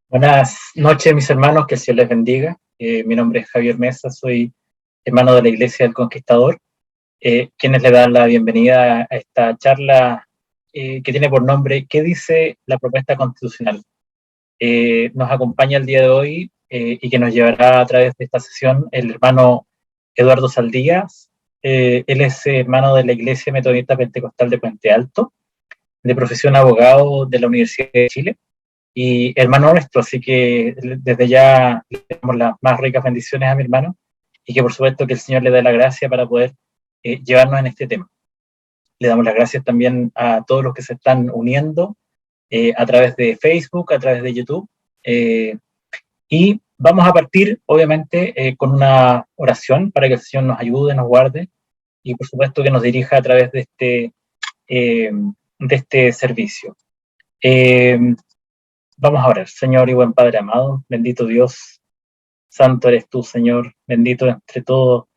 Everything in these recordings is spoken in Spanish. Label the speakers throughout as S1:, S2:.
S1: Buenas noches, mis hermanos, que el Señor les bendiga. Mi nombre es Javier Mesa, soy hermano de la Iglesia del Conquistador, quienes le dan la bienvenida a esta charla que tiene por nombre ¿Qué dice la propuesta constitucional? Nos acompaña el día de hoy y que nos llevará a través de esta sesión el hermano Eduardo Saldías. Él es hermano de la Iglesia Metodista Pentecostal de Puente Alto, de profesión abogado de la Universidad de Chile, y hermano nuestro, así que desde ya le damos las más ricas bendiciones a mi hermano, y que por supuesto que el Señor le dé la gracia para poder llevarnos en este tema. Le damos las gracias también a todos los que se están uniendo a través de Facebook, a través de YouTube, y vamos a partir obviamente con una oración para que el Señor nos ayude, nos guarde, y por supuesto que nos dirija a través de este servicio. Vamos a orar. Señor y buen Padre amado, bendito Dios, santo eres tú, Señor, bendito entre todos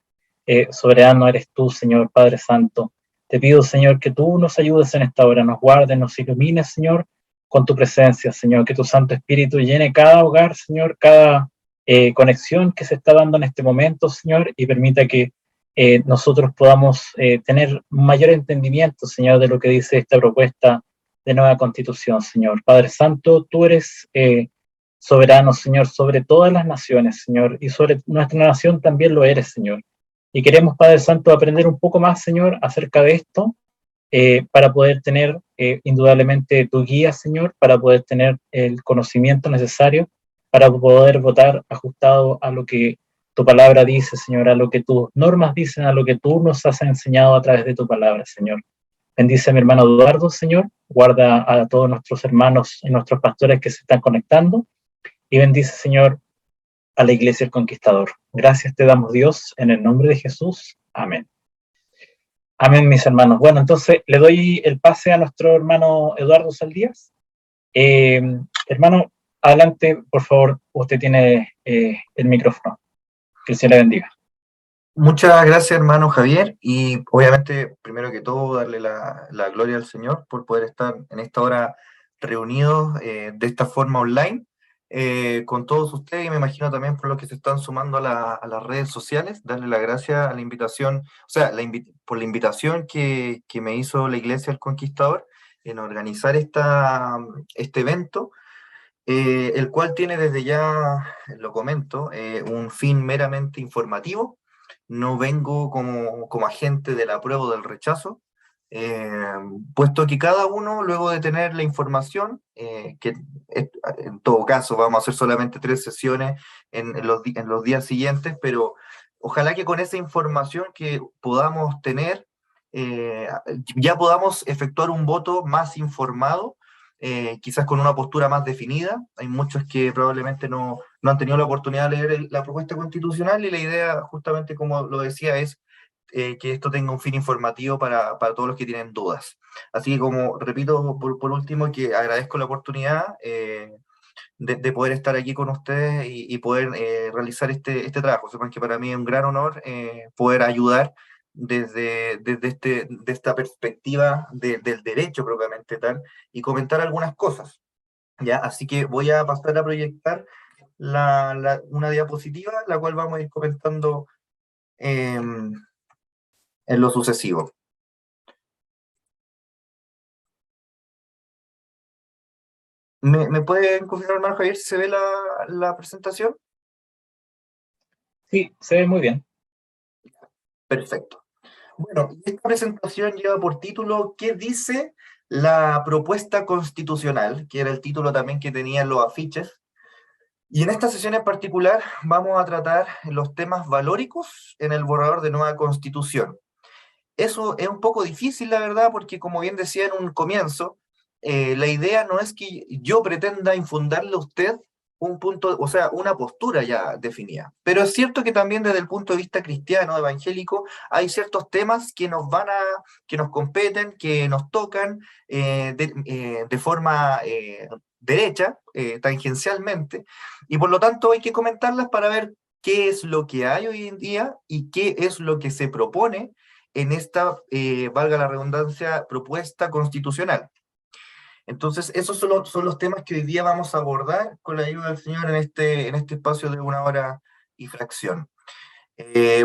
S1: soberano eres tú, Señor Padre Santo. Te pido, Señor, que tú nos ayudes en esta hora, nos guardes, nos ilumines, Señor, con tu presencia, Señor, que tu Santo Espíritu llene cada hogar, Señor, cada conexión que se está dando en este momento, Señor, y permita que nosotros podamos tener un mayor entendimiento, Señor, de lo que dice esta propuesta de nueva constitución, Señor. Padre Santo, tú eres soberano, Señor, sobre todas las naciones, Señor, y sobre nuestra nación también lo eres, Señor. Y queremos, Padre Santo, aprender un poco más, Señor, acerca de esto, para poder tener indudablemente tu guía, Señor, para poder tener el conocimiento necesario, para poder votar ajustado a lo que tu palabra dice, Señor, a lo que tus normas dicen, a lo que tú nos has enseñado a través de tu palabra, Señor. Bendice a mi hermano Eduardo, Señor, guarda a todos nuestros hermanos y nuestros pastores que se están conectando, y bendice, Señor, a la Iglesia del Conquistador. Gracias te damos, Dios, en el nombre de Jesús. Amén. Amén, mis hermanos. Bueno, entonces le doy el pase a nuestro hermano Eduardo Saldías. Hermano, adelante, por favor, usted tiene el micrófono. Que el Señor le bendiga.
S2: Muchas gracias, hermano Javier, y obviamente, primero que todo, darle la gloria al Señor por poder estar en esta hora reunidos de esta forma online con todos ustedes, y me imagino también por los que se están sumando a las redes sociales, darle la gracia a la invitación, o sea, por la invitación que me hizo la Iglesia del Conquistador en organizar este evento. El cual tiene desde ya, lo comento, un fin meramente informativo. No vengo como agente del apruebo o del rechazo, puesto que cada uno, luego de tener la información, que en todo caso vamos a hacer solamente 3 sesiones en los días siguientes, pero ojalá que con esa información que podamos tener, ya podamos efectuar un voto más informado, quizás con una postura más definida. Hay muchos que probablemente no han tenido la oportunidad de leer la propuesta constitucional, y la idea, justamente como lo decía, es que esto tenga un fin informativo para todos los que tienen dudas. Así que, como repito, por último, que agradezco la oportunidad de poder estar aquí con ustedes y poder realizar este trabajo. Sepan que para mí es un gran honor poder ayudar desde esta perspectiva del derecho propiamente tal, y comentar algunas cosas, ¿ya? Así que voy a pasar a proyectar una diapositiva, la cual vamos a ir comentando en lo sucesivo. ¿Me pueden confirmar, hermano Javier, si se ve la presentación?
S1: Sí, se ve muy bien.
S2: Perfecto. Bueno, esta presentación lleva por título ¿Qué dice la propuesta constitucional?, que era el título también que tenían los afiches. Y en esta sesión en particular vamos a tratar los temas valóricos en el borrador de nueva constitución. Eso es un poco difícil, la verdad, porque, como bien decía en un comienzo, la idea no es que yo pretenda infundarle a usted un punto, o sea, una postura ya definida. Pero es cierto que también desde el punto de vista cristiano, evangélico, hay ciertos temas que que nos competen, que nos tocan de forma derecha, tangencialmente, y por lo tanto hay que comentarlas para ver qué es lo que hay hoy en día y qué es lo que se propone en esta, valga la redundancia, propuesta constitucional. Entonces, esos son los temas que hoy día vamos a abordar con la ayuda del Señor en este espacio de 1 hora y fracción.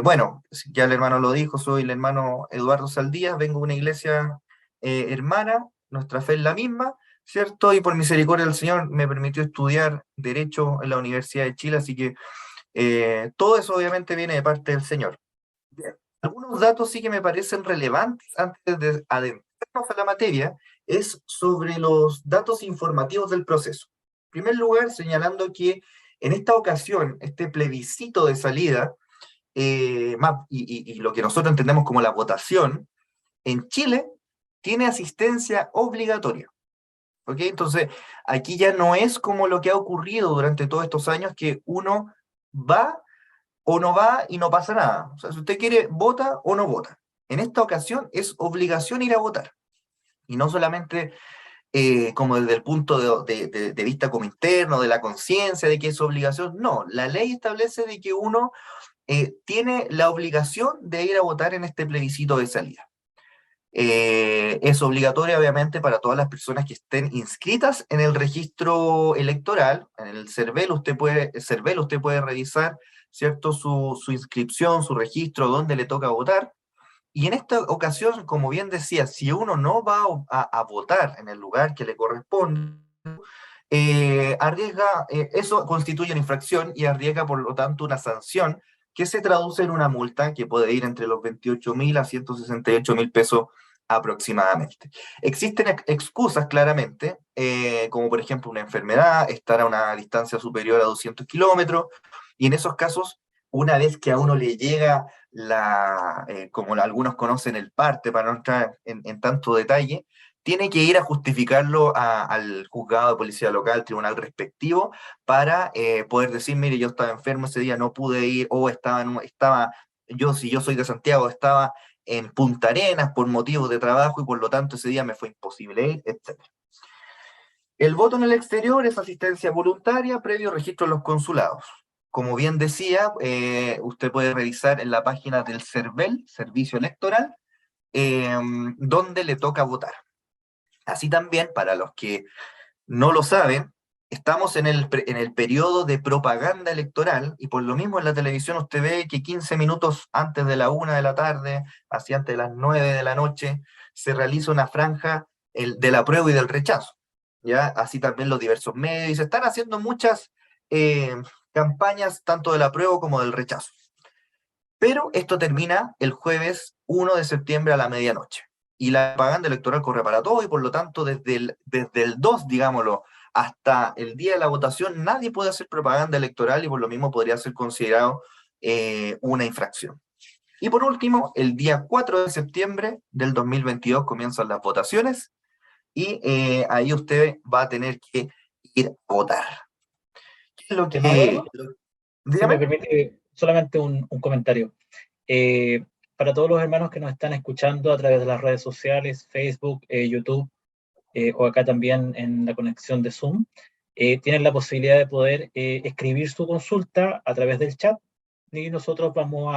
S2: Bueno, ya el hermano lo dijo, soy el hermano Eduardo Saldías, vengo de una iglesia hermana, nuestra fe es la misma, ¿cierto? Y por misericordia del Señor me permitió estudiar Derecho en la Universidad de Chile, así que todo eso obviamente viene de parte del Señor. Bien. Algunos datos sí que me parecen relevantes antes de adentrarnos a la materia, es sobre los datos informativos del proceso. En primer lugar, señalando que en esta ocasión, este plebiscito de salida, y lo que nosotros entendemos como la votación, en Chile tiene asistencia obligatoria. ¿Ok? Entonces, aquí ya no es como lo que ha ocurrido durante todos estos años, que uno va o no va y no pasa nada. O sea, si usted quiere, vota o no vota. En esta ocasión es obligación ir a votar. Y no solamente como desde el punto de vista como interno, de la conciencia de que es obligación. No, la ley establece de que uno tiene la obligación de ir a votar en este plebiscito de salida. Es obligatoria, obviamente, para todas las personas que estén inscritas en el registro electoral, en el CERVEL usted puede revisar, ¿cierto?, su inscripción, su registro, dónde le toca votar. Y en esta ocasión, como bien decía, si uno no va a votar en el lugar que le corresponde, eso constituye una infracción y arriesga, por lo tanto, una sanción que se traduce en una multa que puede ir entre los 28.000 a 168.000 pesos aproximadamente. Existen excusas, claramente, como por ejemplo una enfermedad, estar a una distancia superior a 200 kilómetros, y en esos casos, una vez que a uno le llega como algunos conocen, el parte, para no entrar en tanto detalle, tiene que ir a justificarlo al juzgado de policía local, tribunal respectivo, para poder decir, mire, yo estaba enfermo ese día, no pude ir, o si yo soy de Santiago, estaba en Punta Arenas por motivos de trabajo y por lo tanto ese día me fue imposible ir, etc. El voto en el exterior es asistencia voluntaria previo registro en los consulados. Como bien decía, usted puede revisar en la página del CERVEL, Servicio Electoral, donde le toca votar. Así también, para los que no lo saben, estamos en el periodo de propaganda electoral, y por lo mismo en la televisión usted ve que 15 minutos antes de la 1 de la tarde, hacia antes de las 9 de la noche, se realiza una franja del apruebo y del rechazo. ¿Ya? Así también los diversos medios, y se están haciendo muchas eh, campañas, tanto del apruebo como del rechazo. Pero esto termina el jueves 1 de septiembre a la medianoche. Y la propaganda electoral corre para todo, y por lo tanto, desde el 2, digámoslo, hasta el día de la votación, nadie puede hacer propaganda electoral, y por lo mismo podría ser considerado una infracción. Y por último, el día 4 de septiembre del 2022 comienzan las votaciones, y ahí usted va a tener que ir a votar. ¿Qué es lo que...?
S1: Hermano, si me
S2: Dígame.
S1: permite solamente un comentario. Eh, para todos los hermanos que nos están escuchando a través de las redes sociales, Facebook, YouTube, o acá también en la conexión de Zoom, tienen la posibilidad de poder escribir su consulta a través del chat, y nosotros vamos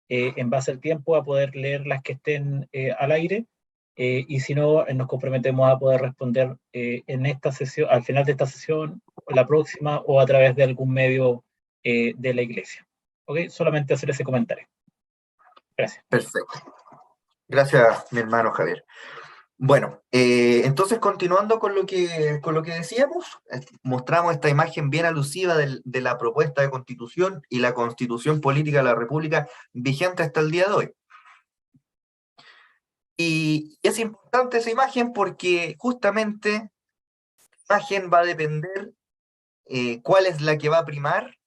S1: en base al tiempo, a poder leer las que estén al aire, y si no, nos comprometemos a poder responder en esta sesión, al final de esta sesión, o la próxima, o a través de algún medio de la iglesia. ¿Ok? Solamente hacer ese comentario. Gracias.
S2: Perfecto. Gracias, mi hermano Javier. Bueno, entonces continuando con lo que decíamos, mostramos esta imagen bien alusiva de la propuesta de constitución y la constitución política de la República vigente hasta el día de hoy. Y es importante esa imagen porque justamente la imagen va a depender cuál es la que va a primar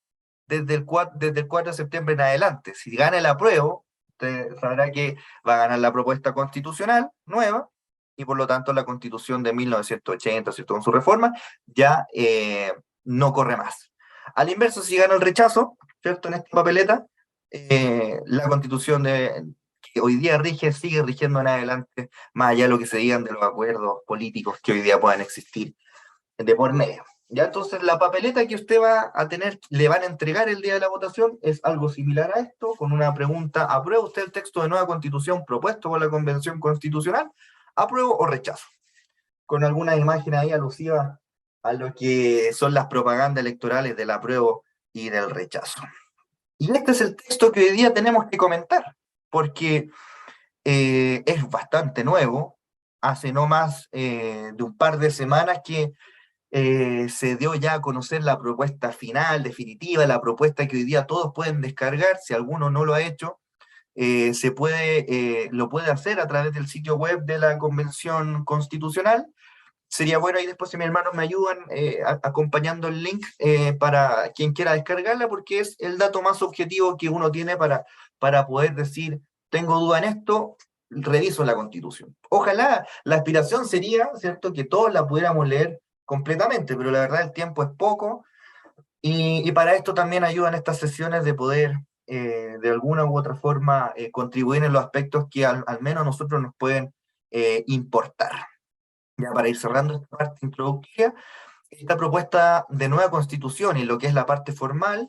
S2: desde el 4 de septiembre en adelante. Si gana el apruebo, usted sabrá que va a ganar la propuesta constitucional nueva, y por lo tanto la constitución de 1980, ¿cierto?, con su reforma, ya no corre más. Al inverso, si gana el rechazo, ¿cierto?, en esta papeleta, la constitución que hoy día sigue rigiendo en adelante, más allá de lo que se digan de los acuerdos políticos que hoy día puedan existir de por medio. Ya, entonces la papeleta que usted va a tener, le van a entregar el día de la votación, es algo similar a esto, con una pregunta: ¿aprueba usted el texto de nueva constitución propuesto por la Convención Constitucional? ¿Apruebo o rechazo? Con algunas imágenes ahí alusivas a lo que son las propagandas electorales del apruebo y del rechazo. Y este es el texto que hoy día tenemos que comentar, porque es bastante nuevo. Hace no más de un par de semanas que se dio ya a conocer la propuesta final, definitiva, la propuesta que hoy día todos pueden descargar. Si alguno no lo ha hecho, lo puede hacer a través del sitio web de la Convención Constitucional. Sería bueno ahí después, si mis hermanos me ayudan acompañando el link para quien quiera descargarla, porque es el dato más objetivo que uno tiene para poder decir: tengo duda en esto, reviso la Constitución. Ojalá la aspiración sería, ¿cierto?, que todos la pudiéramos leer completamente, pero la verdad el tiempo es poco, y para esto también ayudan estas sesiones de poder de alguna u otra forma contribuir en los aspectos que al menos a nosotros nos pueden importar. Ya para ir cerrando esta parte introductoria, esta propuesta de nueva constitución y lo que es la parte formal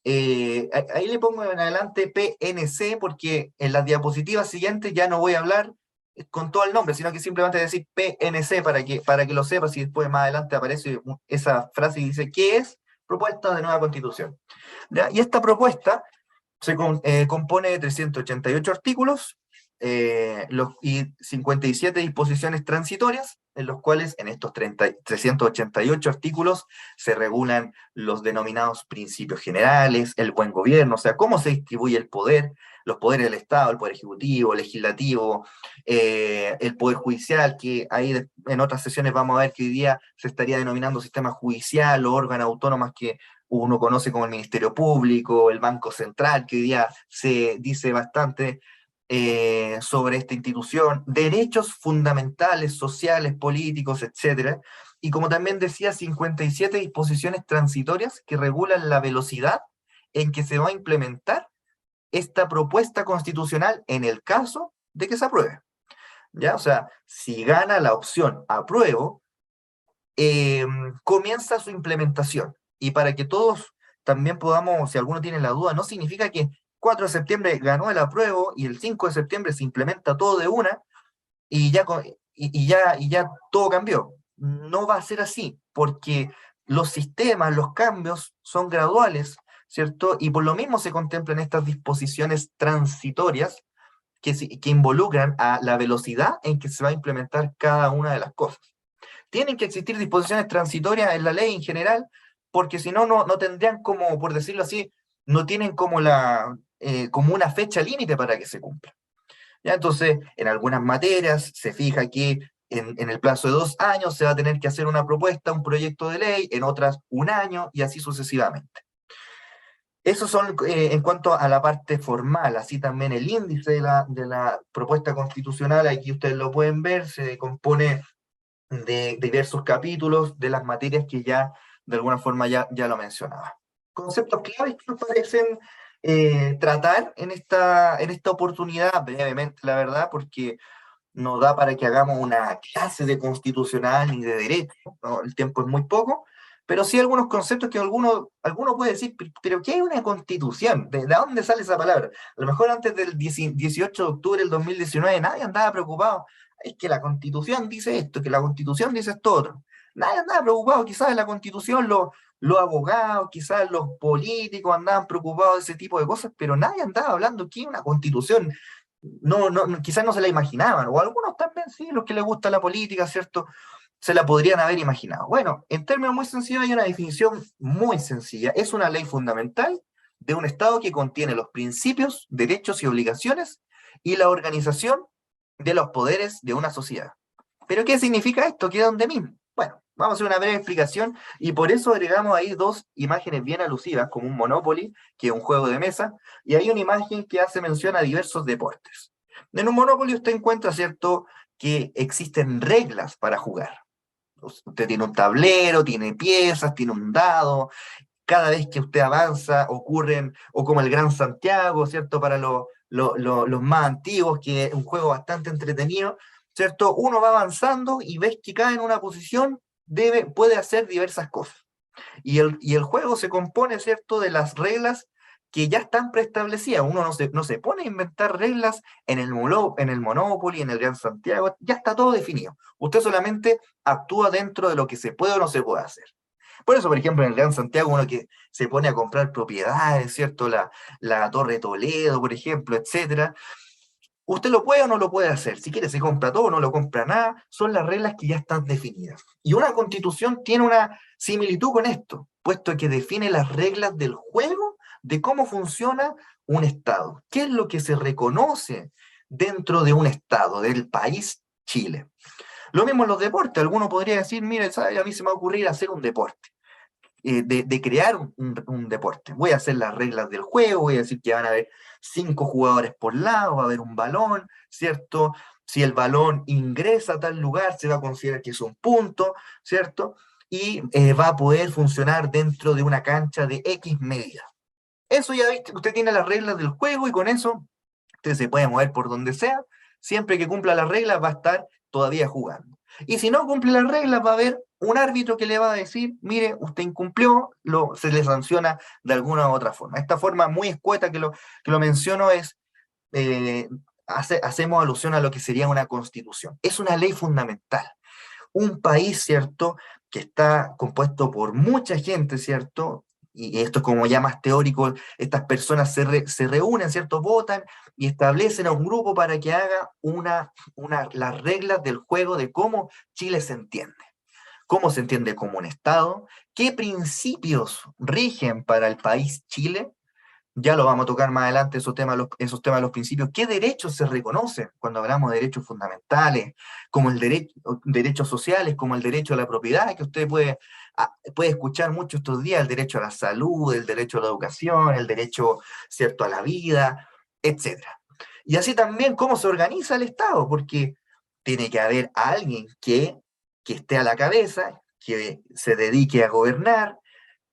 S2: ahí le pongo en adelante PNC, porque en las diapositivas siguientes ya no voy a hablar con todo el nombre, sino que simplemente decir PNC para que lo sepas, y después más adelante aparece esa frase y dice, ¿qué es? Propuesta de nueva constitución. ¿Ya? Y esta propuesta compone de 388 artículos y 57 disposiciones transitorias, en los cuales en estos 388 artículos se regulan los denominados principios generales, el buen gobierno, o sea, cómo se distribuye el poder, los poderes del Estado, el poder ejecutivo, legislativo, el poder judicial, que ahí en otras sesiones vamos a ver que hoy día se estaría denominando sistema judicial o órganos autónomos que uno conoce como el Ministerio Público, el Banco Central, que hoy día se dice bastante sobre esta institución, derechos fundamentales, sociales, políticos, etcétera. Y como también decía, 57 disposiciones transitorias que regulan la velocidad en que se va a implementar esta propuesta constitucional en el caso de que se apruebe. ¿Ya? O sea, si gana la opción apruebo, comienza su implementación. Y para que todos también podamos, si alguno tiene la duda, no significa que 4 de septiembre ganó el apruebo y el 5 de septiembre se implementa todo de una y ya todo cambió. No va a ser así, porque los sistemas, los cambios son graduales, ¿cierto? Y por lo mismo se contemplan estas disposiciones transitorias que involucran a la velocidad en que se va a implementar cada una de las cosas. Tienen que existir disposiciones transitorias en la ley en general, porque si no, no tendrían como, por decirlo así, no tienen como una fecha límite para que se cumpla. ¿Ya? Entonces, en algunas materias se fija que en el plazo de 2 años se va a tener que hacer una propuesta, un proyecto de ley, en otras 1 año y así sucesivamente. Eso son en cuanto a la parte formal, así también el índice de la propuesta constitucional, aquí ustedes lo pueden ver, se compone de diversos capítulos de las materias que ya de alguna forma ya lo mencionaba. Conceptos claves que nos parecen tratar en esta oportunidad, brevemente, la verdad, porque no da para que hagamos una clase de constitucional ni de derecho, ¿no? El tiempo es muy poco, pero sí algunos conceptos que alguno puede decir, pero ¿qué es una constitución? ¿De dónde sale esa palabra? A lo mejor antes del 18 de octubre del 2019 nadie andaba preocupado. Es que la constitución dice esto, que la constitución dice esto otro. Nadie andaba preocupado, quizás en la constitución los abogados, quizás los políticos andaban preocupados de ese tipo de cosas, pero nadie andaba hablando que una constitución quizás no se la imaginaban, o algunos también sí, los que les gusta la política, ¿cierto? Se la podrían haber imaginado. Bueno, en términos muy sencillos hay una definición muy sencilla. Es una ley fundamental de un Estado que contiene los principios, derechos y obligaciones y la organización de los poderes de una sociedad. ¿Pero qué significa esto? ¿Queda donde mismo? Bueno, vamos a hacer una breve explicación y por eso agregamos ahí 2 imágenes bien alusivas, como un Monopoly, que es un juego de mesa, y hay una imagen que hace mención a diversos deportes. En un Monopoly usted encuentra, ¿cierto?, que existen reglas para jugar. Usted tiene un tablero, tiene piezas, tiene un dado. Cada vez que usted avanza ocurren, o como el Gran Santiago, ¿cierto?, para los más antiguos, que es un juego bastante entretenido, ¿cierto? Uno va avanzando y ves que cada en una posición puede hacer diversas cosas. Y el juego se compone, ¿cierto?, de las reglas que ya están preestablecidas. Uno no se pone a inventar reglas en el Monopoly, en el Gran Santiago, ya está todo definido. Usted solamente actúa dentro de lo que se puede o no se puede hacer. Por eso, por ejemplo, en el Gran Santiago, uno que se pone a comprar propiedades, ¿cierto? La Torre Toledo, por ejemplo, etcétera. Usted lo puede o no lo puede hacer. Si quiere, se compra todo o no lo compra nada. Son las reglas que ya están definidas. Y una constitución tiene una similitud con esto, puesto que define las reglas del juego de cómo funciona un Estado. ¿Qué es lo que se reconoce dentro de un Estado, del país Chile? Lo mismo en los deportes. Alguno podría decir, mire, ¿sabe? A mí se me va a ocurrir hacer un deporte. De crear un deporte. Voy a hacer las reglas del juego, voy a decir que van a haber 5 jugadores por lado, va a haber un balón, ¿cierto? Si el balón ingresa a tal lugar, se va a considerar que es un punto, ¿cierto? Y va a poder funcionar dentro de una cancha de X medida. Eso ya viste, usted tiene las reglas del juego y con eso usted se puede mover por donde sea, siempre que cumpla las reglas va a estar todavía jugando. Y si no cumple las reglas, va a haber un árbitro que le va a decir, mire, usted incumplió, se le sanciona de alguna u otra forma. Esta forma muy escueta que lo menciono es, hacemos alusión a lo que sería una constitución. Es una ley fundamental. Un país, ¿cierto?, que está compuesto por mucha gente, ¿cierto? Y esto es como ya más teórico, estas personas se reúnen, ¿cierto? Votan y establecen a un grupo para que haga las reglas del juego de cómo Chile se entiende. Cómo se entiende como un Estado, qué principios rigen para el país Chile. Ya lo vamos a tocar más adelante, esos temas, los principios. ¿Qué derechos se reconocen cuando hablamos de derechos fundamentales, como derechos sociales, como el derecho a la propiedad, que usted puede escuchar mucho estos días, el derecho a la salud, el derecho a la educación, el derecho, cierto, a la vida, etcétera? Y así también cómo se organiza el Estado, porque tiene que haber alguien que esté a la cabeza, que se dedique a gobernar,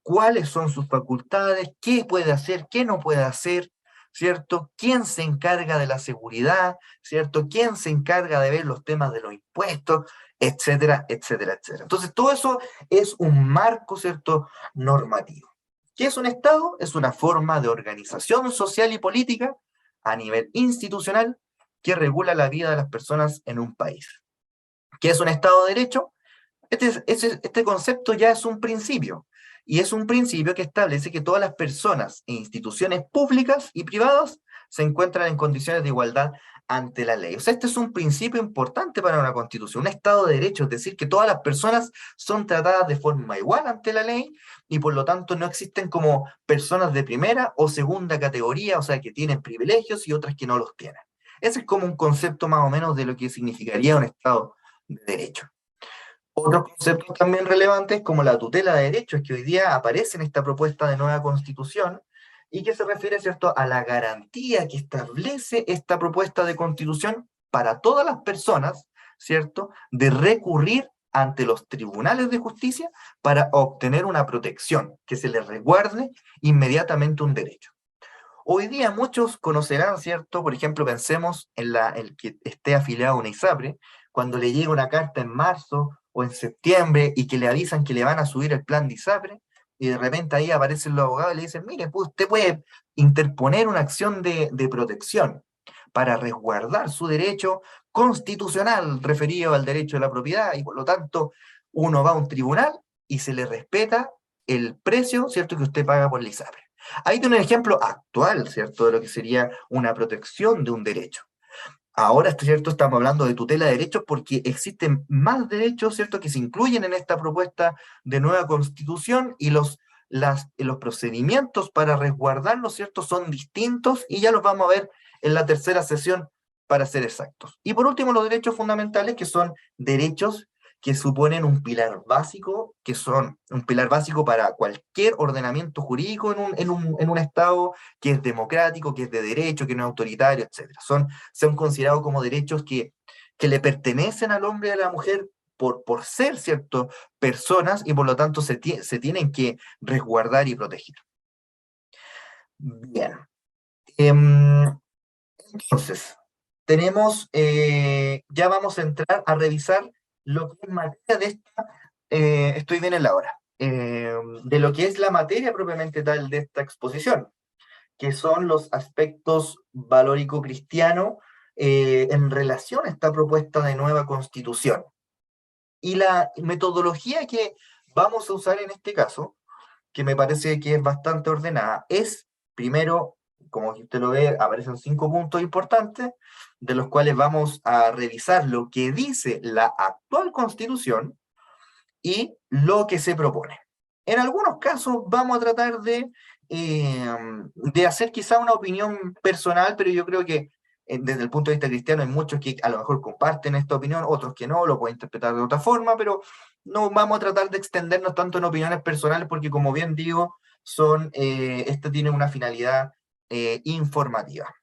S2: cuáles son sus facultades, qué puede hacer, qué no puede hacer, ¿cierto? ¿Quién se encarga de la seguridad, ¿cierto? ¿Quién se encarga de ver los temas de los impuestos, etcétera, etcétera, etcétera? Entonces, todo eso es un marco, ¿cierto?, normativo. ¿Qué es un Estado? Es una forma de organización social y política a nivel institucional que regula la vida de las personas en un país. ¿Qué es un Estado de Derecho? Este concepto ya es un principio, y es un principio que establece que todas las personas e instituciones públicas y privadas se encuentran en condiciones de igualdad ante la ley. O sea, este es un principio importante para una constitución, un Estado de Derecho, es decir, que todas las personas son tratadas de forma igual ante la ley y por lo tanto no existen como personas de primera o segunda categoría, o sea, que tienen privilegios y otras que no los tienen. Ese es como un concepto más o menos de lo que significaría un Estado de Derecho. Otros conceptos también relevantes como la tutela de derechos que hoy día aparece en esta propuesta de nueva constitución y que se refiere, ¿cierto?, a la garantía que establece esta propuesta de constitución para todas las personas, ¿cierto?, de recurrir ante los tribunales de justicia para obtener una protección, que se les resguarde inmediatamente un derecho. Hoy día muchos conocerán, ¿cierto? Por ejemplo, pensemos en el que esté afiliado a una ISAPRE, cuando le llega una carta en marzo o en septiembre y que le avisan que le van a subir el plan de ISAPRE, y de repente ahí aparecen los abogados y le dicen, mire, pues usted puede interponer una acción de protección para resguardar su derecho constitucional referido al derecho de la propiedad, y por lo tanto uno va a un tribunal y se le respeta el precio, ¿cierto?, que usted paga por la ISAPRE. Ahí tiene un ejemplo actual, ¿cierto?, de lo que sería una protección de un derecho. Ahora, ¿cierto?, estamos hablando de tutela de derechos porque existen más derechos, ¿cierto?, que se incluyen en esta propuesta de nueva constitución y los procedimientos para resguardarlos, ¿cierto?, son distintos y ya los vamos a ver en la tercera sesión para ser exactos. Y por último, los derechos fundamentales, que son derechos que suponen un pilar básico, que son un pilar básico para cualquier ordenamiento jurídico en un Estado que es democrático, que es de derecho, que no es autoritario, etc. Son considerados como derechos que le pertenecen al hombre y a la mujer por ser, ¿cierto?, personas, y por lo tanto se tienen que resguardar y proteger. Bien. Entonces, ya vamos a entrar a revisar lo que es materia de esta, estoy bien en la hora, de lo que es la materia propiamente tal de esta exposición, que son los aspectos valórico-cristiano en relación a esta propuesta de nueva constitución. Y la metodología que vamos a usar en este caso, que me parece que es bastante ordenada, es primero, como usted lo ve, aparecen 5 puntos importantes, de los cuales vamos a revisar lo que dice la actual Constitución y lo que se propone. En algunos casos vamos a tratar de hacer quizá una opinión personal, pero yo creo que desde el punto de vista cristiano hay muchos que a lo mejor comparten esta opinión, otros que no, lo pueden interpretar de otra forma, pero no vamos a tratar de extendernos tanto en opiniones personales porque, como bien digo, esto tiene una finalidad informativa.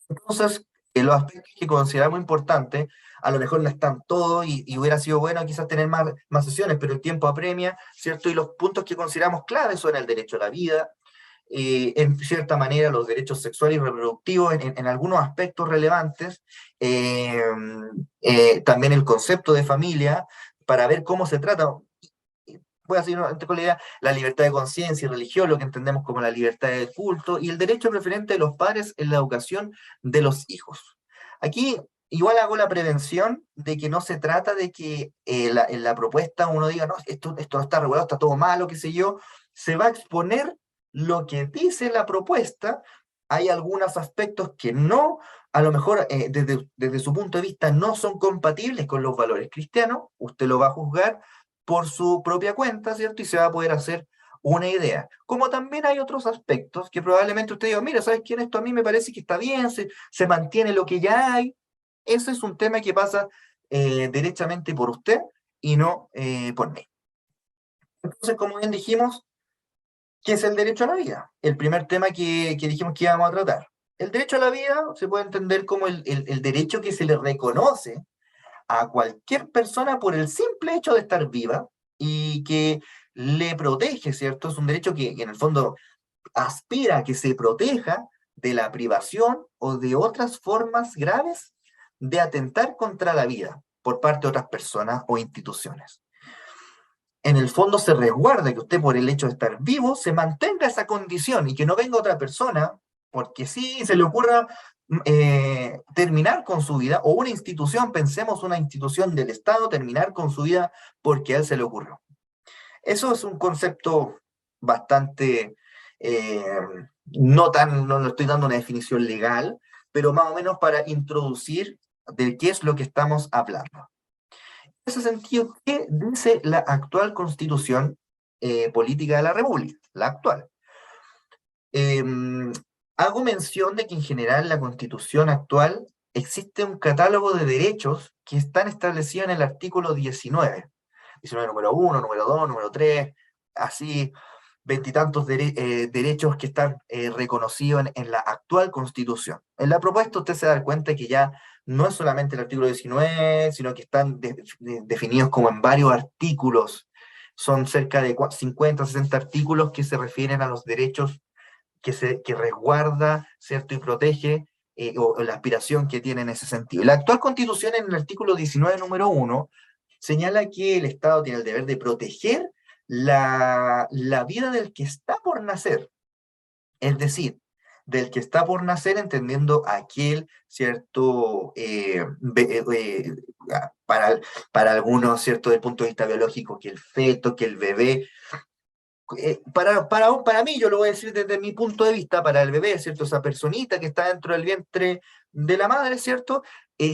S2: Entonces, los aspectos que consideramos importantes, a lo mejor no están todos y hubiera sido bueno quizás tener más sesiones, pero el tiempo apremia, ¿cierto? Y los puntos que consideramos claves son el derecho a la vida, en cierta manera los derechos sexuales y reproductivos en algunos aspectos relevantes, también el concepto de familia, para ver cómo se trata. Voy a seguir con la idea, la libertad de conciencia y religión, lo que entendemos como la libertad de culto, y el derecho preferente de los padres en la educación de los hijos. Aquí igual hago la prevención de que no se trata de que en la propuesta uno diga, no, esto no está regulado, está todo malo, qué sé yo. Se va a exponer lo que dice la propuesta. Hay algunos aspectos que no, a lo mejor desde su punto de vista, no son compatibles con los valores cristianos. Usted lo va a juzgar por su propia cuenta, ¿cierto? Y se va a poder hacer una idea. Como también hay otros aspectos que probablemente usted diga, mira, ¿sabes quién? Esto a mí me parece que está bien, se mantiene lo que ya hay. Ese es un tema que pasa derechamente por usted y no por mí. Entonces, como bien dijimos, ¿qué es el derecho a la vida? El primer tema que dijimos que íbamos a tratar. El derecho a la vida se puede entender como el derecho que se le reconoce a cualquier persona por el simple hecho de estar viva y que le protege, ¿cierto? Es un derecho que en el fondo aspira a que se proteja de la privación o de otras formas graves de atentar contra la vida por parte de otras personas o instituciones. En el fondo se resguarda que usted por el hecho de estar vivo se mantenga esa condición y que no venga otra persona porque sí se le ocurra terminar con su vida, o una institución, pensemos una institución del Estado, terminar con su vida porque a él se le ocurrió. Eso es un concepto bastante, eh, no estoy dando una definición legal, pero más o menos para introducir de qué es lo que estamos hablando. En ese sentido, ¿qué dice la actual Constitución Política de la República? La actual. Hago mención de que en general en la Constitución actual existe un catálogo de derechos que están establecidos en el artículo 19. 19 número 1, número 2, número 3, así veintitantos derechos que están reconocidos en la actual Constitución. En la propuesta usted se da cuenta que ya no es solamente el artículo 19, sino que están definidos como en varios artículos. Son cerca de 50, 60 artículos que se refieren a los derechos que resguarda, ¿cierto? Y protege, o la aspiración que tiene en ese sentido. La actual Constitución, en el artículo 19, número 1, señala que el Estado tiene el deber de proteger la vida del que está por nacer. Es decir, del que está por nacer, entendiendo aquel, ¿cierto? Para algunos, ¿cierto? Desde el punto de vista biológico, que el feto, que el bebé, para mí, yo lo voy a decir desde mi punto de vista, para el bebé, ¿cierto? Esa personita que está dentro del vientre de la madre, ¿cierto?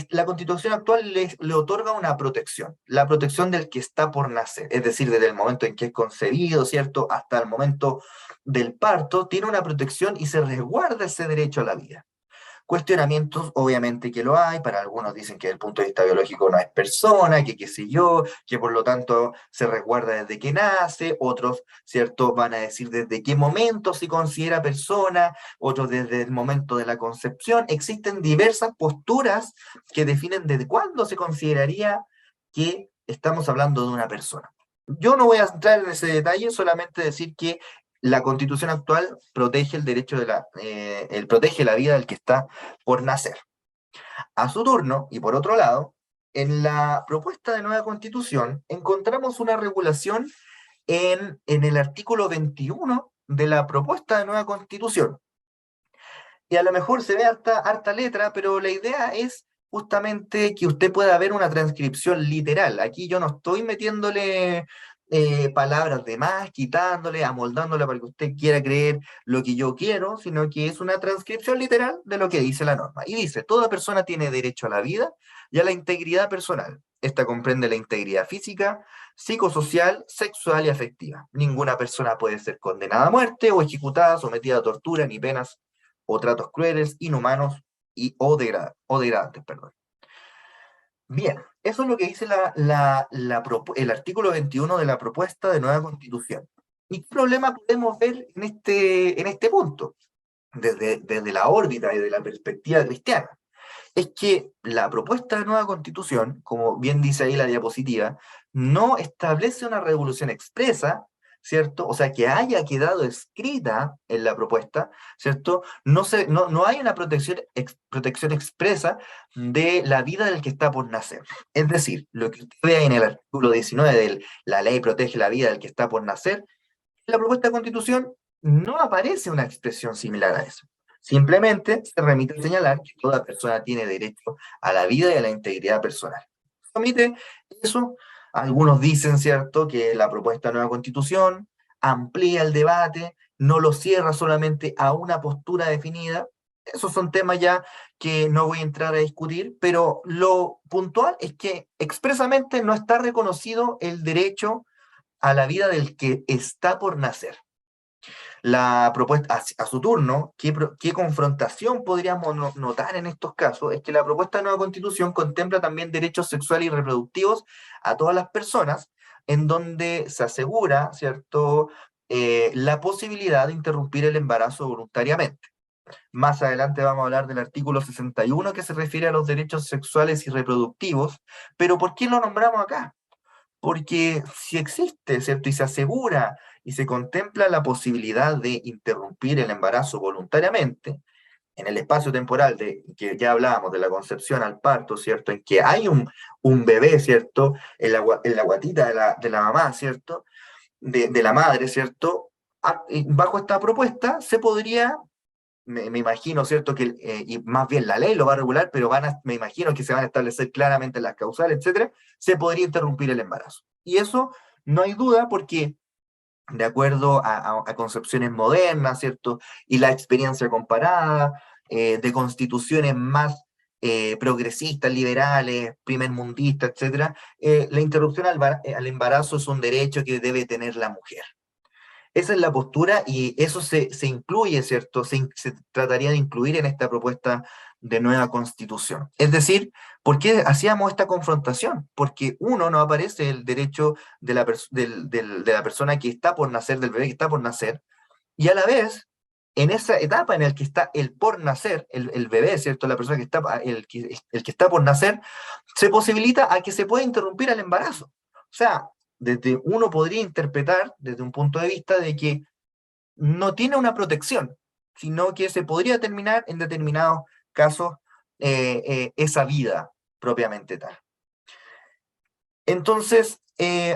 S2: La Constitución actual le otorga una protección, la protección del que está por nacer, es decir, desde el momento en que es concebido, ¿cierto? Hasta el momento del parto, tiene una protección y se resguarda ese derecho a la vida. Cuestionamientos, obviamente que lo hay, para algunos dicen que desde el punto de vista biológico no es persona, que qué sé yo, que por lo tanto se resguarda desde que nace, otros, ¿cierto?, van a decir desde qué momento se considera persona, otros desde el momento de la concepción. Existen diversas posturas que definen desde cuándo se consideraría que estamos hablando de una persona. Yo no voy a entrar en ese detalle, solamente decir que la Constitución actual protege el derecho protege la vida del que está por nacer. A su turno, y por otro lado, en la propuesta de nueva Constitución encontramos una regulación en el artículo 21 de la propuesta de nueva Constitución. Y a lo mejor se ve harta letra, pero la idea es justamente que usted pueda ver una transcripción literal. Aquí yo no estoy metiéndole palabras de más, quitándole, amoldándole para que usted quiera creer lo que yo quiero, sino que es una transcripción literal de lo que dice la norma. Y dice, toda persona tiene derecho a la vida y a la integridad personal. Esta comprende la integridad física, psicosocial, sexual y afectiva. Ninguna persona puede ser condenada a muerte o ejecutada, sometida a tortura ni penas o tratos crueles, inhumanos o degradantes, perdón. Bien, eso es lo que dice el artículo 21 de la propuesta de nueva Constitución. ¿Y qué problema podemos ver en este punto, desde la órbita y de la perspectiva cristiana? Es que la propuesta de nueva Constitución, como bien dice ahí la diapositiva, no establece una revolución expresa, ¿cierto? O sea, que haya quedado escrita en la propuesta, ¿cierto? No hay una protección expresa de la vida del que está por nacer. Es decir, lo que usted ve en el artículo 19 de la ley protege la vida del que está por nacer, en la propuesta de constitución no aparece una expresión similar a eso. Simplemente se remite a señalar que toda persona tiene derecho a la vida y a la integridad personal. Se omite eso. Algunos dicen, ¿cierto?, que la propuesta de nueva constitución amplía el debate, no lo cierra solamente a una postura definida. Esos son temas ya que no voy a entrar a discutir, pero lo puntual es que expresamente no está reconocido el derecho a la vida del que está por nacer. La propuesta, a su turno, ¿qué confrontación podríamos notar en estos casos? Es que la propuesta de nueva constitución contempla también derechos sexuales y reproductivos a todas las personas, en donde se asegura, ¿cierto?, la posibilidad de interrumpir el embarazo voluntariamente. Más adelante vamos a hablar del artículo 61 que se refiere a los derechos sexuales y reproductivos, pero ¿por qué lo nombramos acá? Porque si existe, ¿cierto? Y se asegura y se contempla la posibilidad de interrumpir el embarazo voluntariamente, en el espacio temporal de que ya hablábamos de la concepción al parto, ¿cierto? En que hay un bebé, ¿cierto? En la guatita de la mamá, ¿cierto? De la madre, ¿cierto? Bajo esta propuesta se podría, me imagino, ¿cierto? Y más bien la ley lo va a regular, pero me imagino que se van a establecer claramente las causales, etcétera, se podría interrumpir el embarazo. Y eso no hay duda porque, de acuerdo a concepciones modernas, ¿cierto? Y la experiencia comparada de constituciones más progresistas, liberales, primermundistas, etcétera, la interrupción al embarazo es un derecho que debe tener la mujer. Esa es la postura y eso se incluye, ¿cierto? Se trataría de incluir en esta propuesta de nueva constitución. Es decir, ¿por qué hacíamos esta confrontación? Porque uno, no aparece el derecho de la persona que está por nacer, del bebé que está por nacer, y a la vez, en esa etapa en la que está el por nacer, el bebé, ¿cierto? La persona que está, el que está por nacer, se posibilita a que se pueda interrumpir el embarazo. O sea, uno podría interpretar desde un punto de vista de que no tiene una protección, sino que se podría terminar en determinados casos esa vida propiamente tal. Entonces,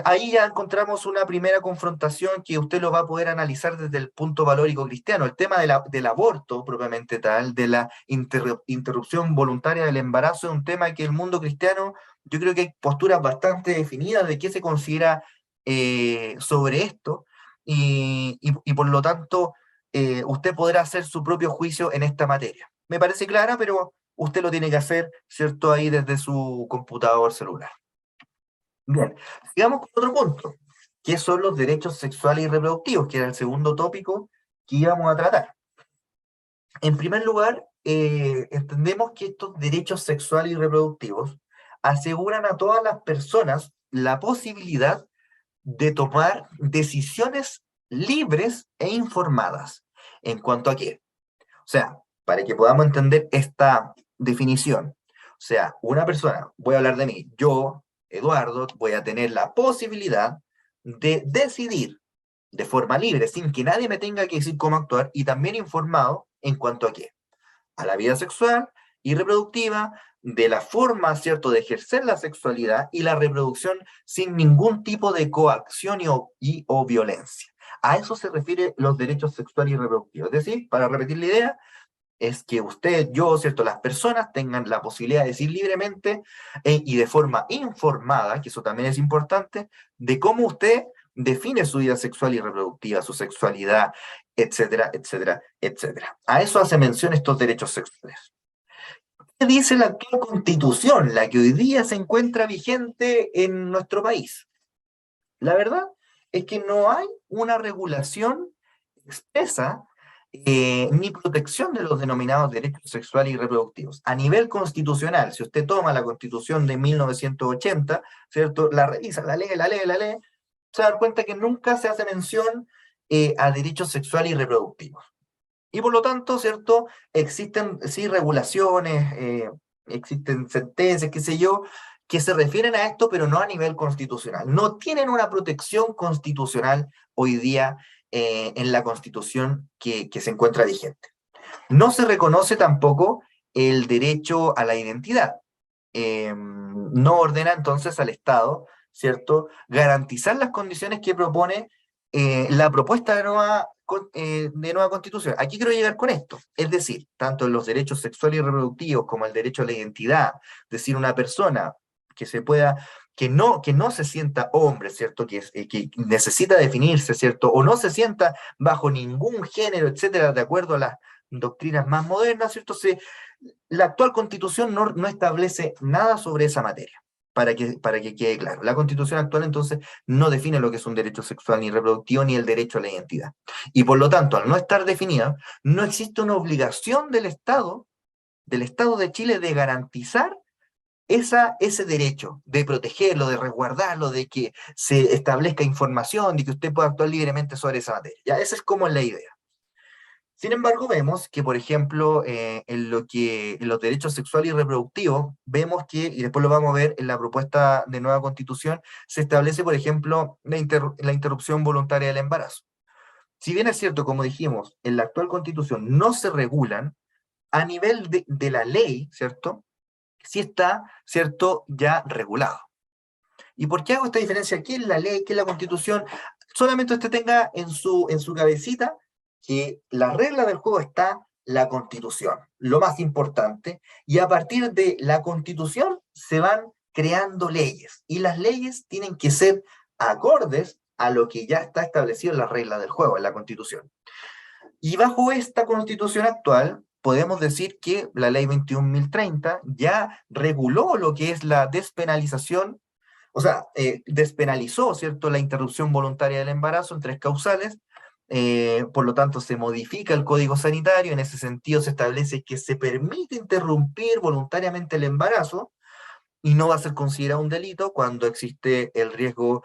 S2: ahí ya encontramos una primera confrontación que usted lo va a poder analizar desde el punto valórico cristiano. El tema del aborto propiamente tal, de la interrupción voluntaria del embarazo, es un tema que el mundo cristiano, yo creo que hay posturas bastante definidas de qué se considera sobre esto, y por lo tanto, usted podrá hacer su propio juicio en esta materia. Me parece clara, pero usted lo tiene que hacer, ¿cierto?, ahí desde su computador celular. Bien, sigamos con otro punto, que son los derechos sexuales y reproductivos, que era el segundo tópico que íbamos a tratar. En primer lugar, entendemos que estos derechos sexuales y reproductivos aseguran a todas las personas la posibilidad de tomar decisiones libres e informadas. ¿En cuanto a qué? O sea, para que podamos entender esta definición. O sea, una persona, voy a hablar de mí, yo, Eduardo, voy a tener la posibilidad de decidir de forma libre, sin que nadie me tenga que decir cómo actuar, y también informado en cuanto a qué, a la vida sexual y reproductiva, de la forma, ¿cierto?, de ejercer la sexualidad y la reproducción sin ningún tipo de coacción o violencia. A eso se refiere los derechos sexuales y reproductivos. Es decir, para repetir la idea, es que usted, yo, ¿cierto?, las personas tengan la posibilidad de decir libremente y de forma informada, que eso también es importante, de cómo usted define su vida sexual y reproductiva, su sexualidad, etcétera, etcétera, etcétera. A eso hace mención estos derechos sexuales. ¿Qué dice la actual Constitución, la que hoy día se encuentra vigente en nuestro país? La verdad es que no hay una regulación expresa ni protección de los denominados derechos sexuales y reproductivos. A nivel constitucional, si usted toma la Constitución de 1980, ¿cierto? La revisa, la lee, se va a dar cuenta que nunca se hace mención a derechos sexuales y reproductivos. Y por lo tanto, ¿cierto? Existen, sí, regulaciones, existen sentencias, qué sé yo, que se refieren a esto, pero no a nivel constitucional. No tienen una protección constitucional hoy día en la Constitución que se encuentra vigente. No se reconoce tampoco el derecho a la identidad. No ordena entonces al Estado, ¿cierto?, garantizar las condiciones que propone la propuesta de nueva constitución. Aquí quiero llegar con esto. Es decir, tanto en los derechos sexuales y reproductivos como el derecho a la identidad, es decir, una persona que se pueda, que no se sienta hombre, ¿cierto?, que necesita definirse, ¿cierto?, o no se sienta bajo ningún género, etcétera, de acuerdo a las doctrinas más modernas, ¿cierto? La actual constitución no establece nada sobre esa materia, para que quede claro. La constitución actual entonces no define lo que es un derecho sexual ni reproductivo ni el derecho a la identidad. Y por lo tanto, al no estar definida, no existe una obligación del Estado de Chile de garantizar ese derecho, de protegerlo, de resguardarlo, de que se establezca información, de que usted pueda actuar libremente sobre esa materia. Ya, esa es como la idea. Sin embargo, vemos que, por ejemplo, en los derechos sexuales y reproductivos, vemos que, y después lo vamos a ver en la propuesta de nueva constitución, se establece, por ejemplo, la interrupción voluntaria del embarazo. Si bien es cierto, como dijimos, en la actual constitución no se regulan, a nivel de la ley, ¿cierto?, sí está, ¿cierto?, ya regulado. ¿Y por qué hago esta diferencia aquí en la ley, que en la constitución? Solamente usted tenga en su cabecita que la regla del juego está la constitución, lo más importante, y a partir de la constitución se van creando leyes, y las leyes tienen que ser acordes a lo que ya está establecido en la regla del juego, en la constitución. Y bajo esta constitución actual, podemos decir que la ley 21.030 ya reguló lo que es la despenalización, o sea, despenalizó, ¿cierto?, la interrupción voluntaria del embarazo en 3 causales. Por lo tanto, se modifica el Código Sanitario. En ese sentido, se establece que se permite interrumpir voluntariamente el embarazo y no va a ser considerado un delito cuando existe riesgo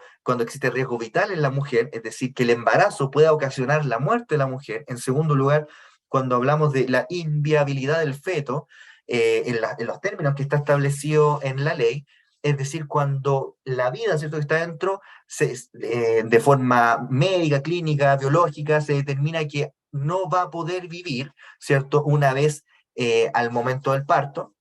S2: vital en la mujer, es decir, que el embarazo pueda ocasionar la muerte de la mujer. En segundo lugar, cuando hablamos de la inviabilidad del feto, en los términos que está establecido en la ley, es decir, cuando la vida, ¿cierto?, que está dentro, de forma médica, clínica, biológica, se determina que no va a poder vivir, ¿cierto?, una vez al momento del parto.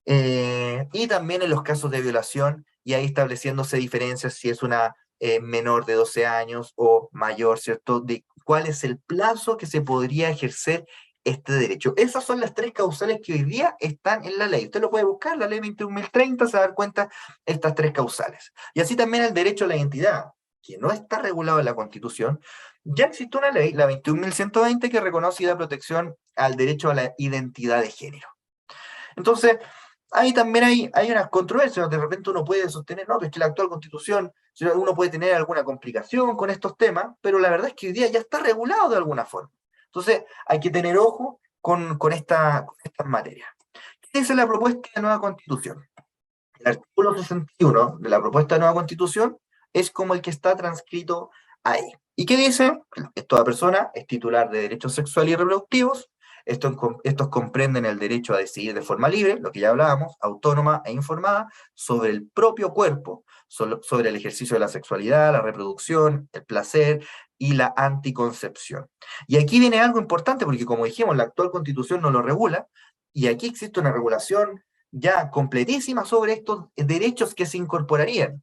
S2: Y también en los casos de violación, y ahí estableciéndose diferencias si es una menor de 12 años o mayor, ¿cierto? De cuál es el plazo que se podría ejercer este derecho. Esas son las 3 causales que hoy día están en la ley. Usted lo puede buscar, la ley 21.030, se va a dar cuenta estas 3 causales. Y así también el derecho a la identidad, que no está regulado en la Constitución. Ya existe una ley, la 21.120, que reconoce y da protección al derecho a la identidad de género. Entonces, ahí también hay unas controversias. De repente uno puede sostener, no, pues que la actual constitución, uno puede tener alguna complicación con estos temas, pero la verdad es que hoy día ya está regulado de alguna forma. Entonces, hay que tener ojo con estas materias. ¿Qué dice la propuesta de nueva constitución? El artículo 61 de la propuesta de nueva constitución es como el que está transcrito ahí. ¿Y qué dice? Toda persona es titular de derechos sexuales y reproductivos. Estos comprenden el derecho a decidir de forma libre, lo que ya hablábamos, autónoma e informada, sobre el propio cuerpo, sobre el ejercicio de la sexualidad, la reproducción, el placer y la anticoncepción. Y aquí viene algo importante, porque como dijimos, la actual constitución no lo regula, y aquí existe una regulación ya completísima sobre estos derechos que se incorporarían.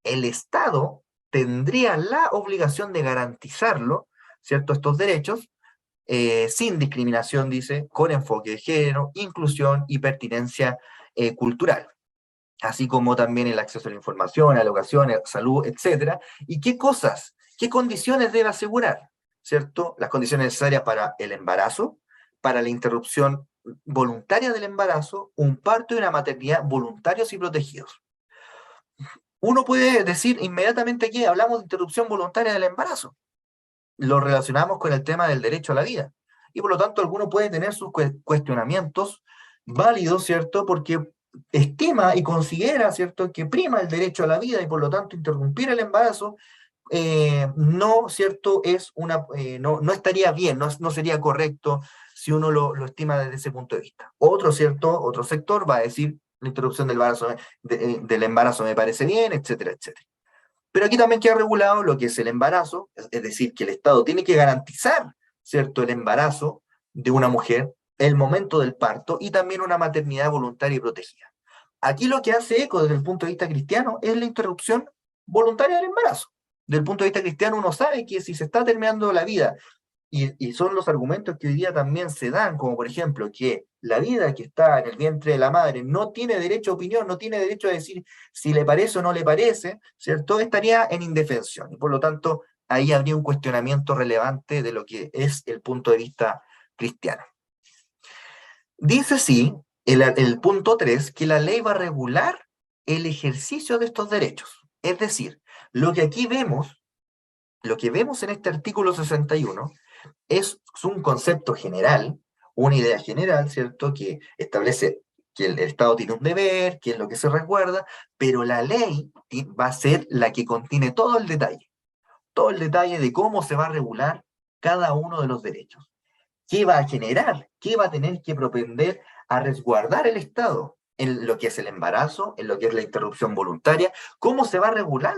S2: El Estado tendría la obligación de garantizarlo, ¿cierto?, estos derechos, sin discriminación, dice, con enfoque de género, inclusión y pertinencia cultural, así como también el acceso a la información, a la educación, a la salud, etc. ¿Y qué cosas, qué condiciones debe asegurar? ¿Cierto? Las condiciones necesarias para el embarazo, para la interrupción voluntaria del embarazo, un parto y una maternidad voluntarios y protegidos. Uno puede decir inmediatamente que hablamos de interrupción voluntaria del embarazo, lo relacionamos con el tema del derecho a la vida. Y por lo tanto, alguno puede tener sus cuestionamientos válidos, ¿cierto? Porque estima y considera, ¿cierto?, que prima el derecho a la vida y por lo tanto interrumpir el embarazo no, ¿cierto?, no estaría bien, no sería correcto si uno lo estima desde ese punto de vista. Otro sector va a decir la interrupción del embarazo me parece bien, etcétera, etcétera. Pero aquí también queda regulado lo que es el embarazo, es decir, que el Estado tiene que garantizar, ¿cierto?, el embarazo de una mujer, el momento del parto y también una maternidad voluntaria y protegida. Aquí lo que hace eco desde el punto de vista cristiano es la interrupción voluntaria del embarazo. Desde el punto de vista cristiano uno sabe que si se está terminando la vida, y son los argumentos que hoy día también se dan, como por ejemplo que la vida que está en el vientre de la madre no tiene derecho a opinión, no tiene derecho a decir si le parece o no le parece, ¿cierto? Estaría en indefensión. Y por lo tanto, ahí habría un cuestionamiento relevante de lo que es el punto de vista cristiano. Dice sí, el punto 3, que la ley va a regular el ejercicio de estos derechos. Es decir, lo que aquí vemos, lo que vemos en este artículo 61, es un concepto general, una idea general, ¿cierto? Que establece que el Estado tiene un deber, que es lo que se resguarda, pero la ley va a ser la que contiene todo el detalle de cómo se va a regular cada uno de los derechos. ¿Qué va a generar? ¿Qué va a tener que propender a resguardar el Estado? En lo que es el embarazo, en lo que es la interrupción voluntaria, cómo se va a regular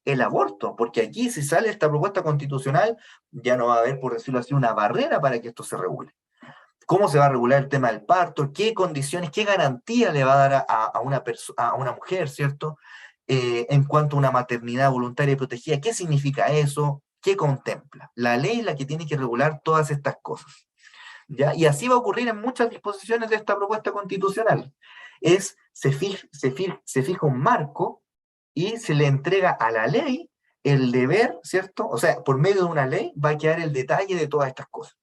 S2: el aborto, porque aquí si sale esta propuesta constitucional, ya no va a haber, por decirlo así, una barrera para que esto se regule. ¿Cómo se va a regular el tema del parto? ¿Qué condiciones, qué garantía le va a dar a una mujer, ¿cierto? En cuanto a una maternidad voluntaria y protegida, ¿qué significa eso? ¿Qué contempla? La ley es la que tiene que regular todas estas cosas. ¿Ya? Y así va a ocurrir en muchas disposiciones de esta propuesta constitucional. Se fija un marco y se le entrega a la ley el deber, ¿cierto? O sea, por medio de una ley va a quedar el detalle de todas estas cosas.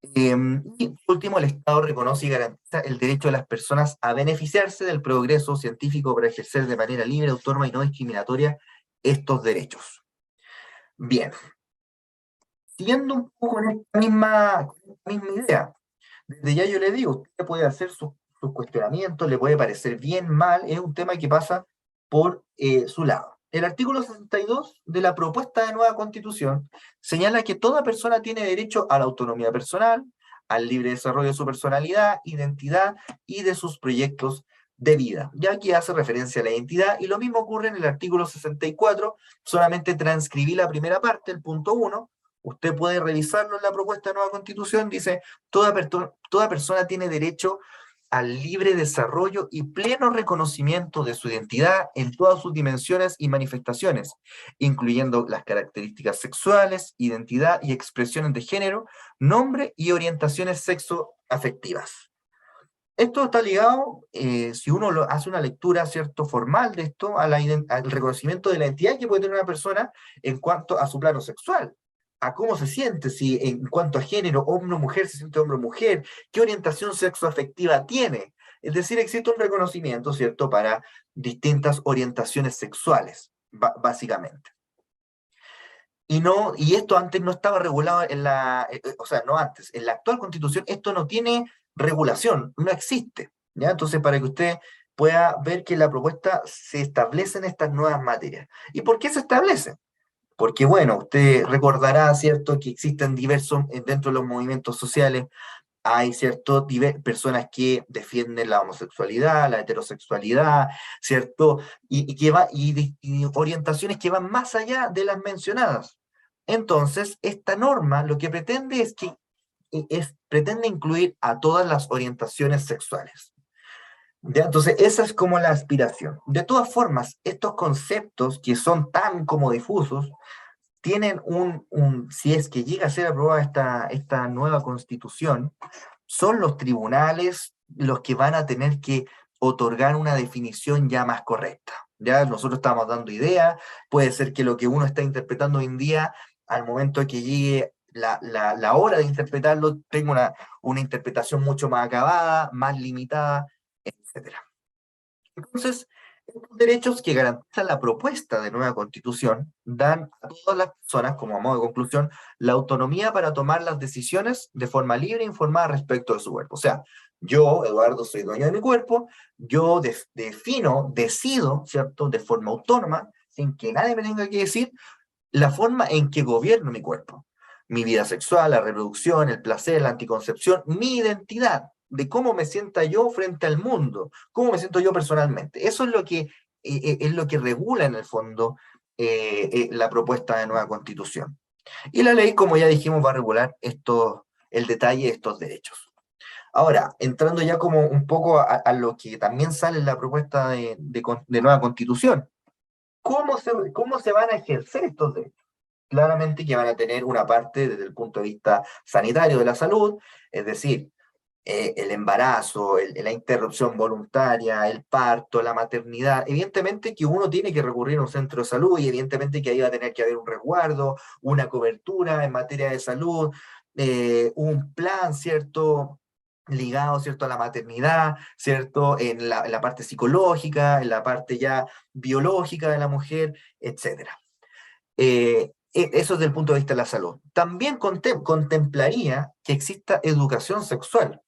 S2: Y por último, el Estado reconoce y garantiza el derecho de las personas a beneficiarse del progreso científico para ejercer de manera libre, autónoma y no discriminatoria estos derechos. Bien, siguiendo un poco en esta misma idea, desde ya yo le digo, usted puede hacer sus cuestionamientos, le puede parecer bien, mal, es un tema que pasa por su lado. El artículo 62 de la propuesta de nueva constitución señala que toda persona tiene derecho a la autonomía personal, al libre desarrollo de su personalidad, identidad y de sus proyectos de vida. Ya aquí hace referencia a la identidad, y lo mismo ocurre en el artículo 64, solamente transcribí la primera parte, el punto 1, usted puede revisarlo en la propuesta de nueva constitución, dice, toda persona tiene derecho al libre desarrollo y pleno reconocimiento de su identidad en todas sus dimensiones y manifestaciones, incluyendo las características sexuales, identidad y expresiones de género, nombre y orientaciones sexoafectivas. Esto está ligado, si uno hace una lectura, ¿cierto?, formal de esto, al reconocimiento de la identidad que puede tener una persona en cuanto a su plano sexual, a cómo se siente, si en cuanto a género, hombre o mujer, se siente hombre o mujer, qué orientación sexoafectiva tiene. Es decir, existe un reconocimiento, ¿cierto?, para distintas orientaciones sexuales, básicamente. Y esto antes no estaba regulado o sea, no antes, en la actual constitución esto no tiene regulación, no existe, ¿ya? Entonces, para que usted pueda ver que la propuesta se establece en estas nuevas materias. ¿Y por qué se establece? Porque, bueno, usted recordará, ¿cierto?, que existen diversos, dentro de los movimientos sociales, hay, ¿cierto?, personas que defienden la homosexualidad, la heterosexualidad, ¿cierto?, y orientaciones que van más allá de las mencionadas. Entonces, esta norma lo que pretende es que pretende incluir a todas las orientaciones sexuales. ¿Ya? Entonces, esa es como la aspiración. De todas formas, estos conceptos que son tan como difusos, tienen si es que llega a ser aprobada esta nueva constitución, son los tribunales los que van a tener que otorgar una definición ya más correcta. Ya nosotros estamos dando idea, puede ser que lo que uno está interpretando hoy en día, al momento de que llegue la hora de interpretarlo, tenga una interpretación mucho más acabada, más limitada, etcétera. Entonces, estos derechos que garantiza la propuesta de nueva constitución dan a todas las personas, como a modo de conclusión, la autonomía para tomar las decisiones de forma libre e informada respecto de su cuerpo. O sea, yo, Eduardo, soy dueño de mi cuerpo, yo decido, ¿cierto?, de forma autónoma, sin que nadie me tenga que decir, la forma en que gobierno mi cuerpo. Mi vida sexual, la reproducción, el placer, la anticoncepción, mi identidad. de cómo me sienta yo frente al mundo, cómo me siento yo personalmente. Eso es lo que regula en el fondo la propuesta de nueva constitución. Y la ley, como ya dijimos, va a regular el detalle de estos derechos. Ahora, entrando ya como un poco a lo que también sale en la propuesta de nueva constitución, cómo se van a ejercer estos derechos? Claramente que van a tener una parte desde el punto de vista sanitario de la salud, es decir, el embarazo, la interrupción voluntaria, el parto, la maternidad. Evidentemente que uno tiene que recurrir a un centro de salud y evidentemente que ahí va a tener que haber un resguardo, una cobertura en materia de salud, un plan, ¿cierto? Ligado, ¿cierto? A la maternidad, ¿cierto? En la parte psicológica, en la parte ya biológica de la mujer, etcétera. Eso desde el punto de vista de la salud. También contemplaría que exista educación sexual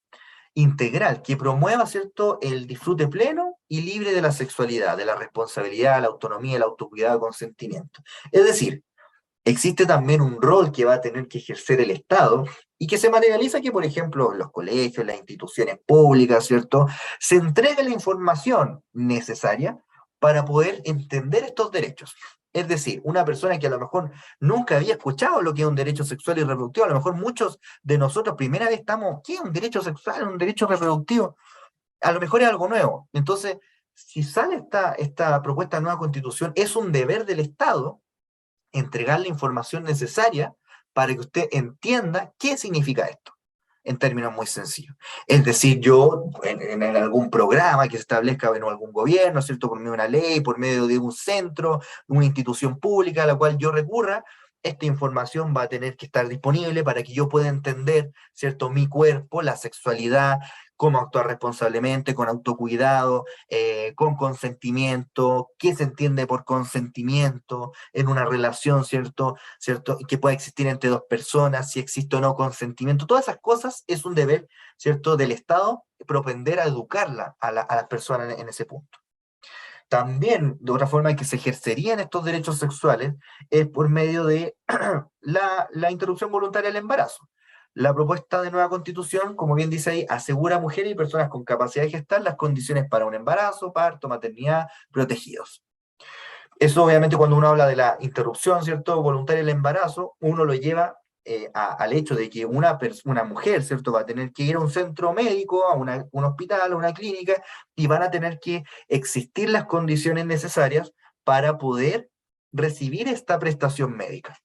S2: integral que promueva, ¿cierto?, el disfrute pleno y libre de la sexualidad, de la responsabilidad, la autonomía, el autocuidado, el consentimiento. Es decir, existe también un rol que va a tener que ejercer el Estado y que se materializa que, por ejemplo, en los colegios, las instituciones públicas, ¿cierto?, se entregue la información necesaria para poder entender estos derechos. Es decir, una persona que a lo mejor nunca había escuchado lo que es un derecho sexual y reproductivo, a lo mejor muchos de nosotros primera vez estamos, ¿qué es un derecho sexual, un derecho reproductivo? A lo mejor es algo nuevo. Entonces, si sale esta propuesta de nueva constitución, es un deber del Estado entregar la información necesaria para que usted entienda qué significa esto, en términos muy sencillos. Es decir, yo en algún programa que se establezca en algún gobierno, ¿cierto? Por medio de una ley, por medio de un centro, una institución pública a la cual yo recurra, esta información va a tener que estar disponible para que yo pueda entender, ¿cierto? Mi cuerpo, la sexualidad, cómo actuar responsablemente, con autocuidado, con consentimiento, qué se entiende por consentimiento en una relación, ¿cierto? ¿Cierto? Que pueda existir entre dos personas, si existe o no consentimiento. Todas esas cosas es un deber, ¿cierto?, del Estado propender a educarla a las personas en ese punto. También, de otra forma que se ejercerían estos derechos sexuales es por medio de la interrupción voluntaria del embarazo. La propuesta de nueva constitución, como bien dice ahí, asegura a mujeres y personas con capacidad de gestar las condiciones para un embarazo, parto, maternidad, protegidos. Eso obviamente cuando uno habla de la interrupción, ¿cierto?, voluntaria del embarazo, uno lo lleva al hecho de que una mujer, ¿cierto?, va a tener que ir a un centro médico, a un hospital, a una clínica, y van a tener que existir las condiciones necesarias para poder recibir esta prestación médica.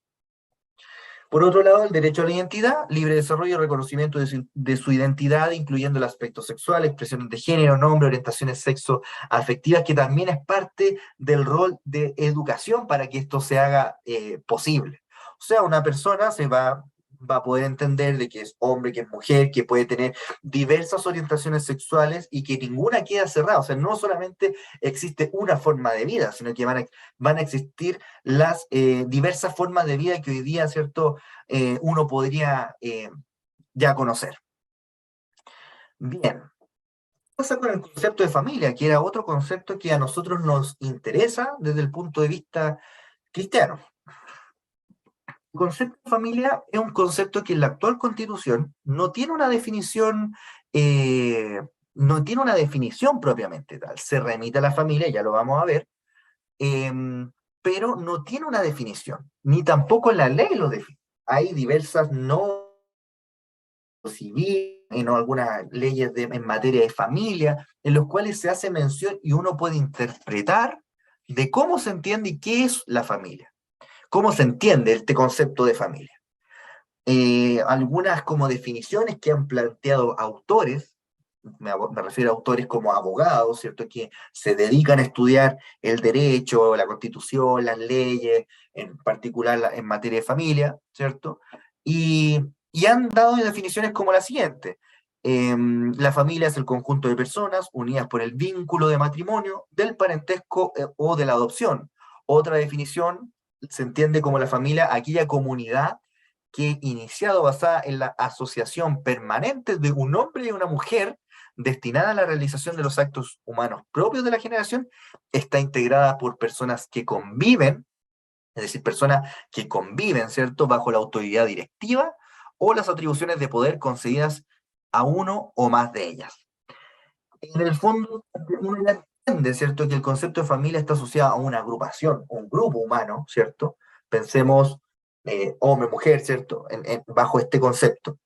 S2: Por otro lado, el derecho a la identidad, libre desarrollo y reconocimiento de su identidad, incluyendo el aspecto sexual, expresiones de género, nombre, orientaciones sexoafectivas, que también es parte del rol de educación para que esto se haga posible. O sea, una persona va a poder entender de que es hombre, que es mujer, que puede tener diversas orientaciones sexuales y que ninguna queda cerrada. O sea, no solamente existe una forma de vida, sino que van a existir las diversas formas de vida que hoy día, ¿cierto?, uno podría ya conocer. Bien, ¿qué pasa con el concepto de familia? Que era otro concepto que a nosotros nos interesa desde el punto de vista cristiano. El concepto de familia es un concepto que en la actual Constitución no tiene una definición, no tiene una definición propiamente tal. Se remite a la familia, ya lo vamos a ver, pero no tiene una definición, ni tampoco la ley lo define. Hay diversas no civil, en algunas leyes en materia de familia, en los cuales se hace mención y uno puede interpretar de cómo se entiende y qué es la familia, cómo se entiende este concepto de familia. Algunas como definiciones que han planteado autores, me refiero a autores como abogados, ¿cierto?, que se dedican a estudiar el derecho, la constitución, las leyes, en particular en materia de familia, ¿cierto? Y han dado definiciones como la siguiente. La familia es el conjunto de personas unidas por el vínculo de matrimonio, del parentesco o de la adopción. Otra definición se entiende como la familia, aquella comunidad que iniciado basada en la asociación permanente de un hombre y una mujer destinada a la realización de los actos humanos propios de la generación, está integrada por personas que conviven, es decir, personas que conviven, ¿cierto?, bajo la autoridad directiva o las atribuciones de poder concedidas a uno o más de ellas. En el fondo, uno ya entiende, ¿cierto?, que el concepto de familia está asociado a una agrupación, un grupo humano, ¿cierto? Pensemos hombre, mujer, ¿cierto?, bajo este concepto.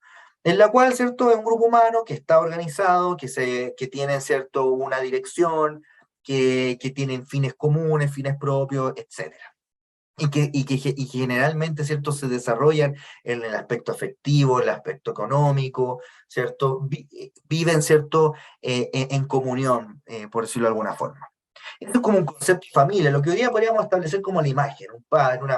S2: En la cual, ¿cierto?, es un grupo humano que está organizado, que tiene, ¿cierto?, una dirección, que tienen fines comunes, fines propios, etcétera. Y que generalmente, ¿cierto?, se desarrollan en el aspecto afectivo, en el aspecto económico, ¿cierto? Viven, ¿cierto?, en comunión, por decirlo de alguna forma. Esto es como un concepto de familia, lo que hoy día podríamos establecer como la imagen, un padre, un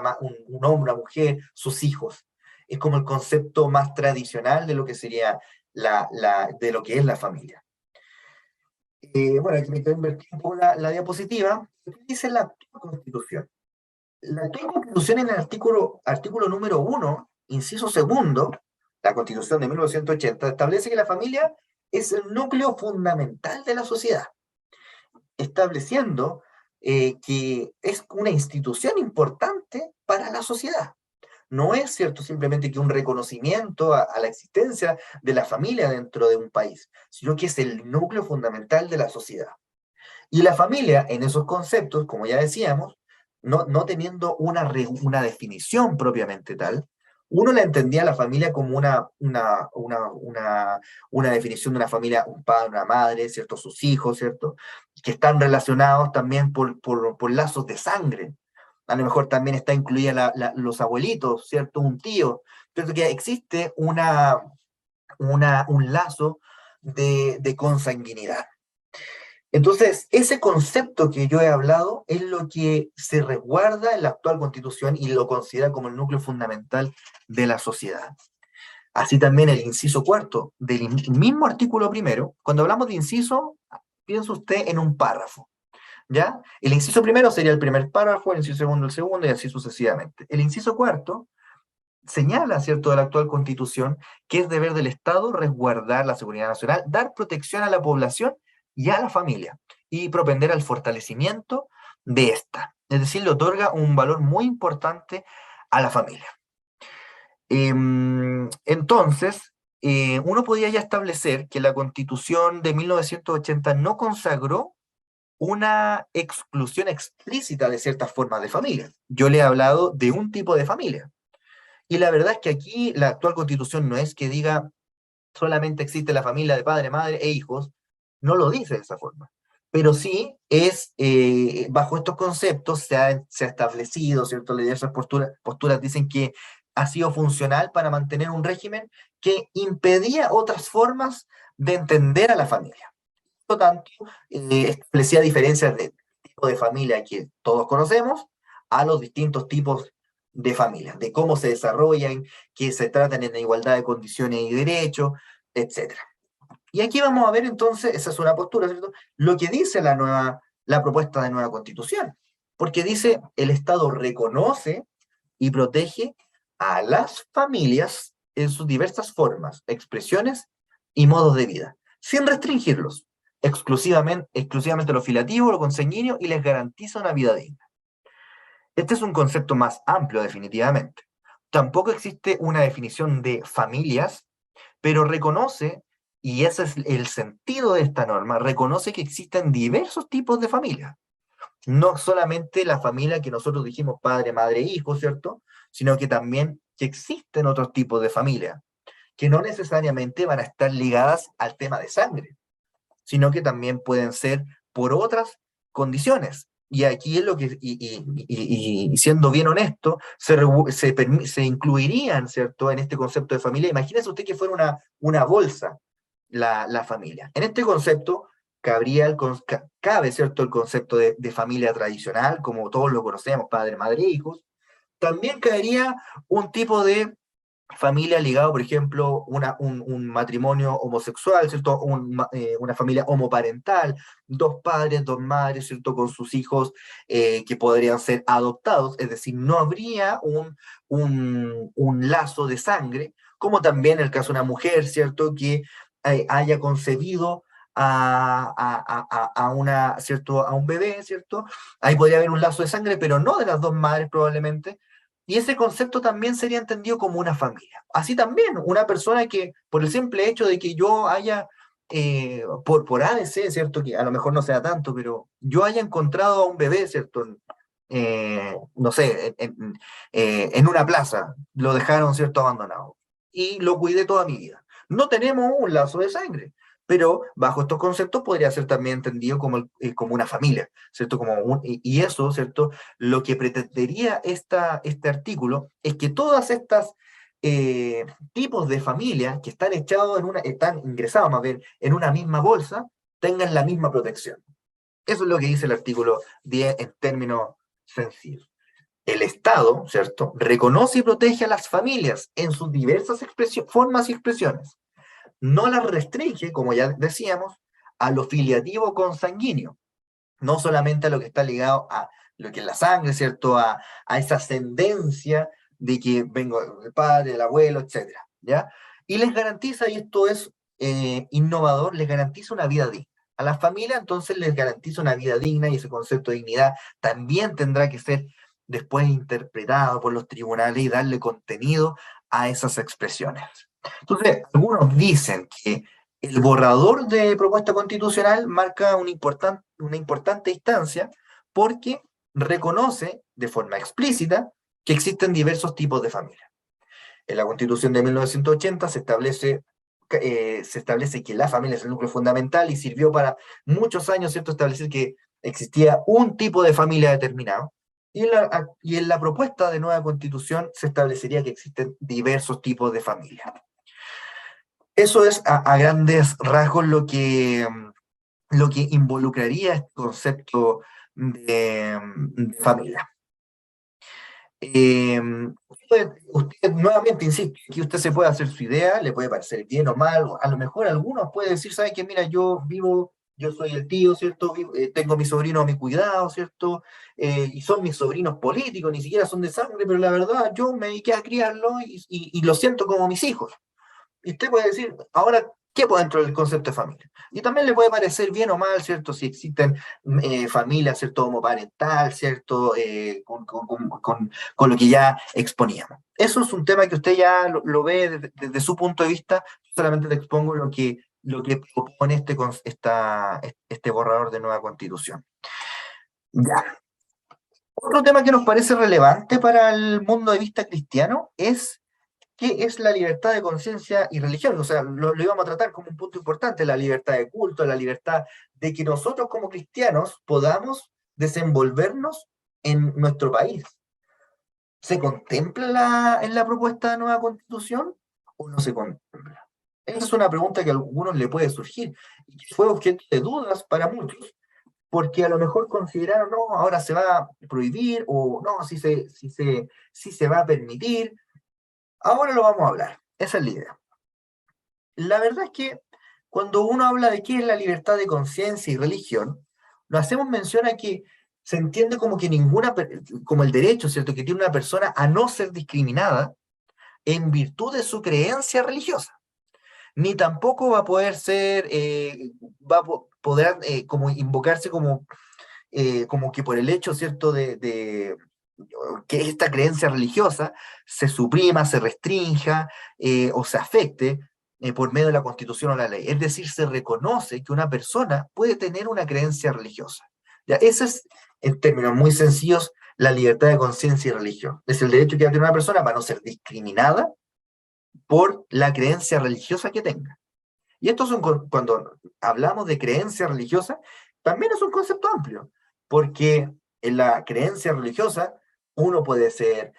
S2: hombre, una mujer, sus hijos. Es como el concepto más tradicional de lo que sería de lo que es la familia. Bueno, aquí me quedo invertir un poco la diapositiva. ¿Qué dice la actual Constitución? La actual Constitución, en el artículo número 1, inciso segundo, la Constitución de 1980, establece que la familia es el núcleo fundamental de la sociedad, estableciendo que es una institución importante para la sociedad. No es cierto simplemente que un reconocimiento a la existencia de la familia dentro de un país, sino que es el núcleo fundamental de la sociedad. Y la familia, en esos conceptos, como ya decíamos, no teniendo una definición propiamente tal, uno la entendía a la familia como una definición de una familia, un padre, una madre, ¿cierto? Sus hijos, ¿cierto? Que están relacionados también por lazos de sangre. A lo mejor también está incluida los abuelitos, ¿cierto? Un tío. Pero que existe un lazo de consanguinidad. Entonces, ese concepto que yo he hablado es lo que se resguarda en la actual Constitución y lo considera como el núcleo fundamental de la sociedad. Así también el inciso cuarto del mismo artículo primero, cuando hablamos de inciso, piensa usted en un párrafo, ¿ya? El inciso primero sería el primer párrafo, el inciso segundo el segundo y así sucesivamente. El inciso cuarto señala, ¿cierto?, de la actual Constitución que es deber del Estado resguardar la seguridad nacional, dar protección a la población y a la familia, y propender al fortalecimiento de esta. Es decir, le otorga un valor muy importante a la familia. Entonces, uno podría ya establecer que la Constitución de 1980 no consagró una exclusión explícita de ciertas formas de familia. Yo le he hablado de un tipo de familia. Y la verdad es que aquí la actual Constitución no es que diga solamente existe la familia de padre, madre e hijos, no lo dice de esa forma. Pero sí es, bajo estos conceptos se ha establecido, ¿cierto? Diversas posturas dicen que ha sido funcional para mantener un régimen que impedía otras formas de entender a la familia. Por lo tanto, establecía diferencias de tipo de familia que todos conocemos a los distintos tipos de familias, de cómo se desarrollan, que se tratan en igualdad de condiciones y derechos, etc. Y aquí vamos a ver entonces, esa es una postura, ¿cierto? Lo que dice la propuesta de nueva Constitución, porque dice, el Estado reconoce y protege a las familias en sus diversas formas, expresiones y modos de vida, sin restringirlos, exclusivamente lo filiativo, lo consanguíneo, y les garantiza una vida digna. Este es un concepto más amplio, definitivamente. Tampoco existe una definición de familias, pero reconoce, y ese es el sentido de esta norma, reconoce que existen diversos tipos de familias. No solamente la familia que nosotros dijimos padre, madre, hijo, ¿cierto? Sino que también que existen otros tipos de familia, que no necesariamente van a estar ligadas al tema de sangre, sino que también pueden ser por otras condiciones. Y aquí es lo que, y siendo bien honesto, se incluirían, ¿cierto?, en este concepto de familia. Imagínese usted que fuera una bolsa la familia. En este concepto cabe, ¿cierto?, el concepto de familia tradicional, como todos lo conocemos, padre, madre, hijos. También caería un tipo de familia ligado, por ejemplo, un matrimonio homosexual, ¿cierto? Una familia homoparental, dos padres, dos madres, ¿cierto? Con sus hijos que podrían ser adoptados, es decir, no habría un lazo de sangre, como también el caso de una mujer, ¿cierto? Que haya concebido ¿cierto?, a un bebé, ¿cierto? Ahí podría haber un lazo de sangre, pero no de las dos madres probablemente, Y ese concepto también sería entendido como una familia. Así también, una persona que, por el simple hecho de que yo haya, por ABC, ¿cierto? Que a lo mejor no sea tanto, pero yo haya encontrado a un bebé, ¿cierto? No sé, en una plaza, lo dejaron, ¿cierto? Abandonado. Y lo cuidé toda mi vida. No tenemos un lazo de sangre, pero bajo estos conceptos podría ser también entendido como, como una familia, ¿cierto? Y eso, ¿cierto? Lo que pretendería este artículo es que todas estas tipos de familias que están echados están ingresados más bien en una misma bolsa, tengan la misma protección. Eso es lo que dice el artículo 10 en términos sencillos. El Estado, ¿cierto?, reconoce y protege a las familias en sus diversas formas y expresiones. No las restringe, como ya decíamos, a lo filiativo consanguíneo, no solamente a lo que está ligado a lo que es la sangre, ¿cierto?, a esa ascendencia de que vengo del padre, del abuelo, etcétera, ¿ya? Y les garantiza, y esto es innovador, les garantiza una vida digna. A las familias entonces les garantiza una vida digna, y ese concepto de dignidad también tendrá que ser después interpretado por los tribunales y darle contenido a esas expresiones. Entonces, algunos dicen que el borrador de propuesta constitucional marca una importante instancia porque reconoce de forma explícita que existen diversos tipos de familia. En la Constitución de 1980 se establece que la familia es el núcleo fundamental y sirvió para muchos años, ¿cierto?, establecer que existía un tipo de familia determinado. Y en la propuesta de nueva Constitución se establecería que existen diversos tipos de familia. Eso es a grandes rasgos lo que involucraría este concepto de familia. Usted, nuevamente insisto, que usted se puede hacer su idea, le puede parecer bien o mal, a lo mejor algunos pueden decir, ¿sabe qué? Mira, yo soy el tío, ¿cierto? Tengo a mi sobrino a mi cuidado, ¿cierto? Y son mis sobrinos políticos, ni siquiera son de sangre, pero la verdad yo me dediqué a criarlo y lo siento como mis hijos. Y usted puede decir, ahora, ¿qué puede dentro del concepto de familia? Y también le puede parecer bien o mal, ¿cierto? Si existen familias, ¿cierto? Homoparental, ¿cierto? Con lo que ya exponíamos. Eso es un tema que usted ya lo ve desde su punto de vista. Solamente le expongo lo que propone este borrador de nueva constitución. Ya. Otro tema que nos parece relevante para el mundo de vista cristiano es qué es la libertad de conciencia y religión. O sea, lo íbamos a tratar como un punto importante, la libertad de culto, la libertad de que nosotros como cristianos podamos desenvolvernos en nuestro país. ¿Se contempla en la propuesta de nueva constitución o no se contempla? Esa es una pregunta que a algunos le puede surgir y que fue objeto de dudas para muchos, porque a lo mejor consideraron, no, ahora se va a prohibir o no, si se va a permitir. Ahora lo vamos a hablar, esa es la idea. La verdad es que cuando uno habla de qué es la libertad de conciencia y religión, lo hacemos mención a que se entiende como que como el derecho, ¿cierto?, que tiene una persona a no ser discriminada en virtud de su creencia religiosa. Ni tampoco va a poder ser, poder como invocarse como que por el hecho, ¿cierto?, de que esta creencia religiosa se suprima, se restrinja o se afecte por medio de la Constitución o la ley. Es decir, se reconoce que una persona puede tener una creencia religiosa. ¿Ya? Ese es, en términos muy sencillos, la libertad de conciencia y religión. Es el derecho que tiene una persona para no ser discriminada por la creencia religiosa que tenga. Y esto cuando hablamos de creencia religiosa, también es un concepto amplio, porque en la creencia religiosa uno puede ser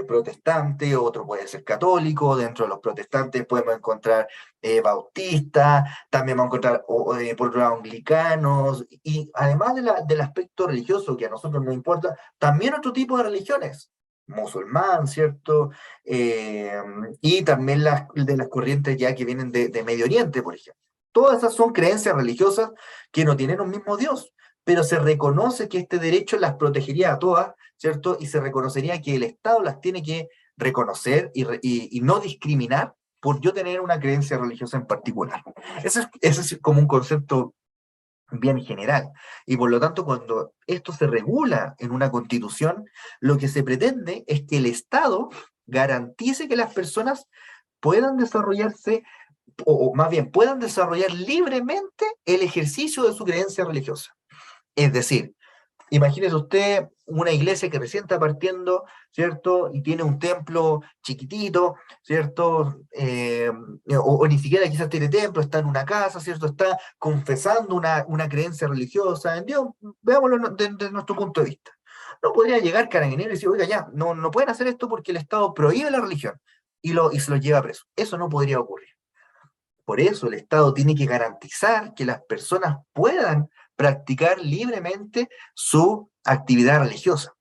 S2: protestante, otro puede ser católico. Dentro de los protestantes podemos encontrar bautistas, también vamos a encontrar por otro lado anglicanos, y además del aspecto religioso que a nosotros nos importa, también otro tipo de religiones, musulmán, ¿cierto? Y también de las corrientes ya que vienen de Medio Oriente, por ejemplo. Todas esas son creencias religiosas que no tienen un mismo Dios, pero se reconoce que este derecho las protegería a todas, ¿cierto? Y se reconocería que el Estado las tiene que reconocer y no discriminar por yo tener una creencia religiosa en particular. Ese es como un concepto bien general. Y por lo tanto, cuando esto se regula en una constitución, lo que se pretende es que el Estado garantice que las personas puedan desarrollarse, o más bien puedan desarrollar libremente el ejercicio de su creencia religiosa. Es decir, imagínese usted una iglesia que recién está partiendo, ¿cierto? Y tiene un templo chiquitito, ¿cierto? O ni siquiera quizás tiene templo, está en una casa, ¿cierto? Está confesando una creencia religiosa en Dios. Veámoslo desde nuestro punto de vista. No podría llegar carabinero y decir, oiga, ya, no pueden hacer esto porque el Estado prohíbe la religión y se los lleva preso. Eso no podría ocurrir. Por eso el Estado tiene que garantizar que las personas puedan practicar libremente su actividad religiosa.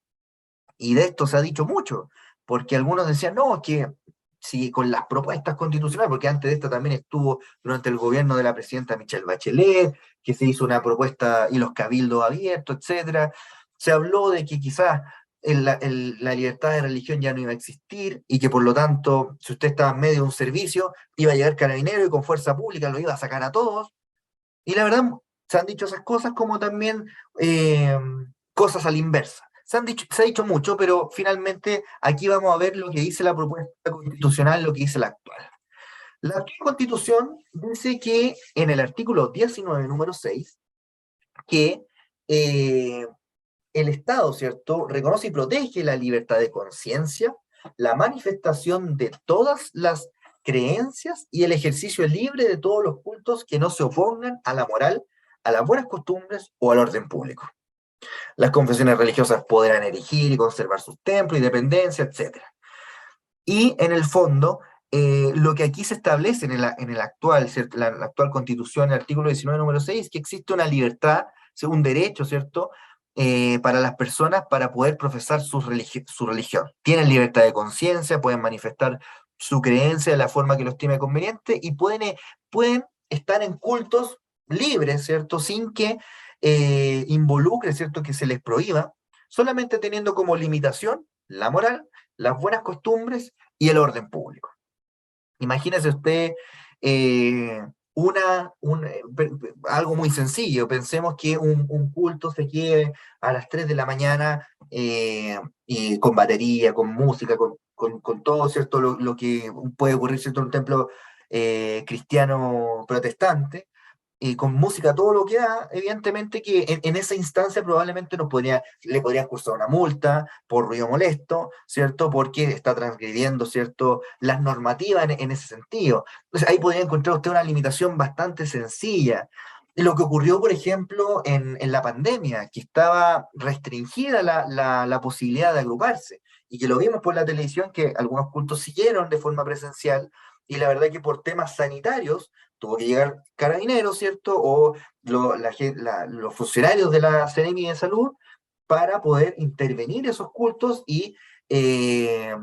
S2: Y de esto se ha dicho mucho, porque algunos decían, no, que si con las propuestas constitucionales, porque antes de esta también estuvo durante el gobierno de la presidenta Michelle Bachelet, que se hizo una propuesta y los cabildos abiertos, etcétera. Se habló de que quizás la libertad de religión ya no iba a existir y que por lo tanto, si usted estaba en medio de un servicio, iba a llegar carabinero y con fuerza pública lo iba a sacar a todos. Y la verdad, se han dicho esas cosas como también eh, cosas a la inversa. Se ha dicho mucho, pero finalmente aquí vamos a ver lo que dice la propuesta constitucional, lo que dice la actual. La actual constitución dice que en el artículo 19, número 6, que eh, el Estado, ¿cierto?, reconoce y protege la libertad de conciencia, la manifestación de todas las creencias y el ejercicio libre de todos los cultos que no se opongan a la moral, a las buenas costumbres o al orden público. Las confesiones religiosas podrán erigir y conservar sus templos y dependencia, etc. Y en el fondo, lo que aquí se establece en el actual, ¿cierto?, la actual constitución, el artículo 19, número 6, que existe una libertad, un derecho, ¿cierto?, para las personas para poder profesar su religión. Tienen libertad de conciencia, pueden manifestar su creencia de la forma que los estime conveniente y pueden estar en cultos libres, ¿cierto?, sin que involucre, ¿cierto?, que se les prohíba, solamente teniendo como limitación la moral, las buenas costumbres y el orden público. Imagínese usted eh, algo muy sencillo. Pensemos que un culto se quiere a las 3 de la mañana y con batería, con música, con todo, ¿cierto? Lo que puede ocurrir, ¿cierto?, en un templo cristiano protestante con música, todo lo que da, evidentemente que en esa instancia probablemente le podrían cursar una multa por ruido molesto, ¿cierto? Porque está transgrediendo, ¿cierto?, las normativas en ese sentido. Entonces ahí podría encontrar usted una limitación bastante sencilla. Lo que ocurrió, por ejemplo, en la pandemia, que estaba restringida la posibilidad de agruparse, y que lo vimos por la televisión, que algunos cultos siguieron de forma presencial, y la verdad que por temas sanitarios, tuvo que llegar carabineros, ¿cierto? O los funcionarios de la CNMI de salud para poder intervenir esos cultos y eh,